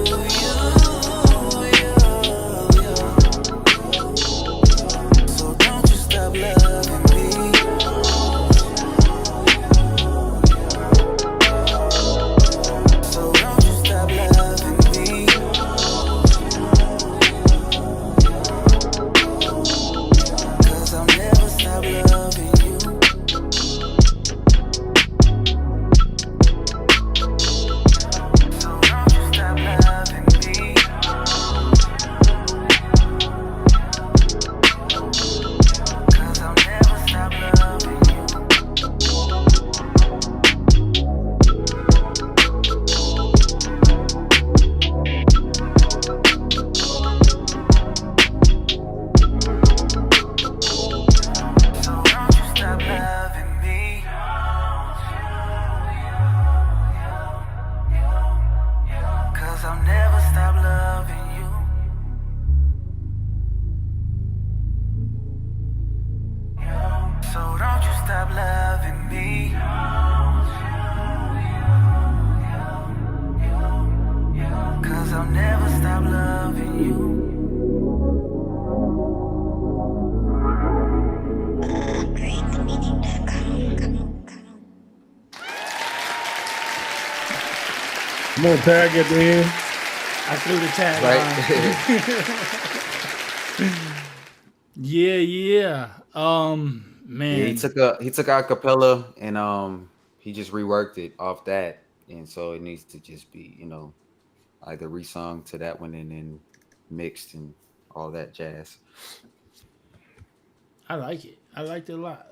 stop loving me. Cause I'll never stop loving you. Come on, tag at the end. I threw the tag Right. on. Yeah. Yeah, Man. he took our capella and he just reworked it off that, and so it needs to just be, you know, either resung to that one and then mixed and all that jazz. I like it. I liked it a lot.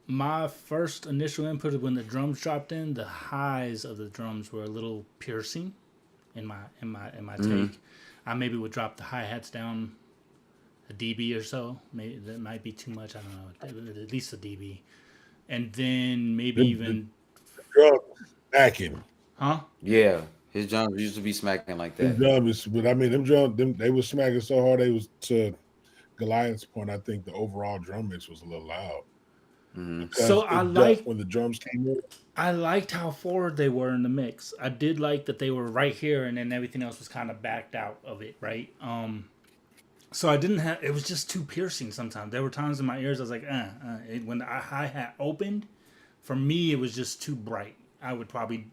My first initial input is when the drums dropped in, the highs of the drums were a little piercing in my Mhm. take. I maybe would drop the hi hats down a dB or so. Maybe that might be too much. I don't know. At least a dB, and then maybe The even drum smacking. huh? Yeah, his drums used to be smacking like Them that. drums, but I mean, they was smacking so hard. They was to Goliath's point. I think the overall drum mix was a little loud Hmm. So because it ducked when the drums came in. I liked how forward they were in the mix. I did like that they were right here, and then everything else was kind of backed out of it, right? So I didn't have. It was just too piercing. Sometimes there were times in my ears I was like, when the hi hat opened, for me it was just too bright. I would probably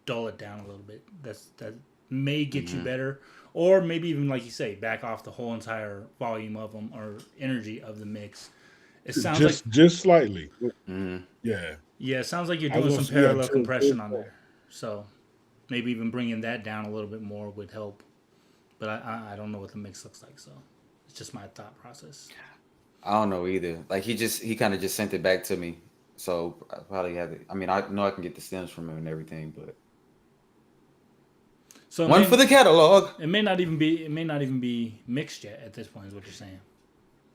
dull it down a little bit. That may get you Hmm. better, or maybe even like you say, back off the whole entire volume of them or energy of the mix. It sounds like Just slightly. Hmm. Yeah, yeah, it sounds like you're I was doing gonna some say yeah. parallel compression on there. So maybe even bringing that down a little bit more would help. But I don't know what the mix looks like, so it's just my thought process. I don't know either. Like he kind of just sent it back to me, so I probably have it. I mean, I know I can get the stems from him and everything, but So one for the catalog. it may not even be mixed yet at this point. Is what you're saying?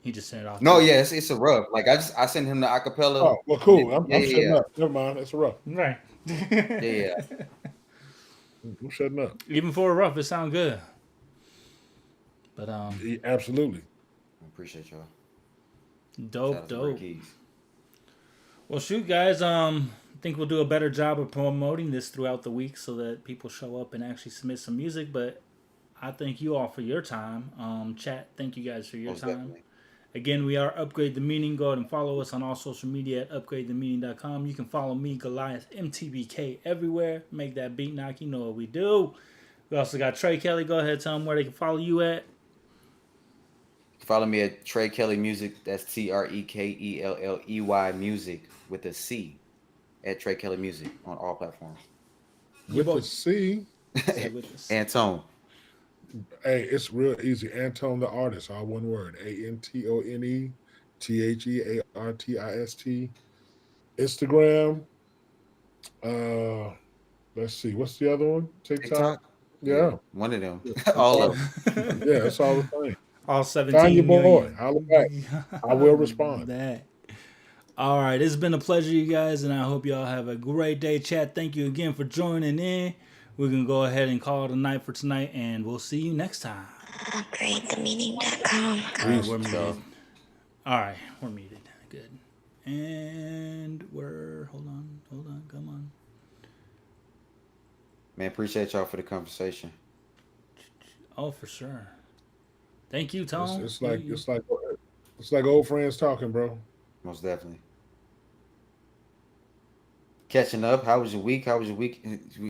He just sent it off. No, yes, it's a rough. Like I sent him the acapella. Oh well, cool. Yeah, I'm shutting yeah, up. Never mind. That's a rough. Right. yeah, yeah. I'm shutting up. Even for a rough, it sounds good. But Yeah, absolutely. I appreciate y'all. Shout dope, out to Ray dope. Keys. Well, shoot, guys. I think we'll do a better job of promoting this throughout the week so that people show up and actually submit some music. But I thank you all for your time. Chat, thank you guys for your Most time. definitely. Again, we are Upgrade the Meaning. Go ahead and follow us on all social media at upgradethemeaning.com. You can follow me, Goliath MTBK, everywhere. Make that beat knock. You know what we do. We also got Trey Kelly. Go ahead, tell them where they can follow you at. Follow me at Trey Kelly Music. That's TreKelley Music with a C at Trey Kelly Music on all platforms. With the boy. C, Say with us. Antone. hey, it's real easy. Antone the artist, all one word. ANTONE Instagram. Uh, let's see. What's the other one? TikTok. TikTok. Yeah, One of them. that's All all. of them. Yeah, that's all the thing. All Find 17 your boy. million. Holla back. I will respond. That. All right, it's been a pleasure, you guys, and I hope y'all have a great day. Chat, thank you again for joining in. We're going to go ahead and call it a night for tonight, and we'll see you next time. UpgradeTheMeaning.com. All right, we're Peace, muted. y'all. All right, we're muted. Good. And hold on, come on. Man, appreciate y'all for the conversation. Oh, for sure. Thank you, Tom. It's like old friends talking, bro. Most definitely. Catching up. How was your week? How was your week?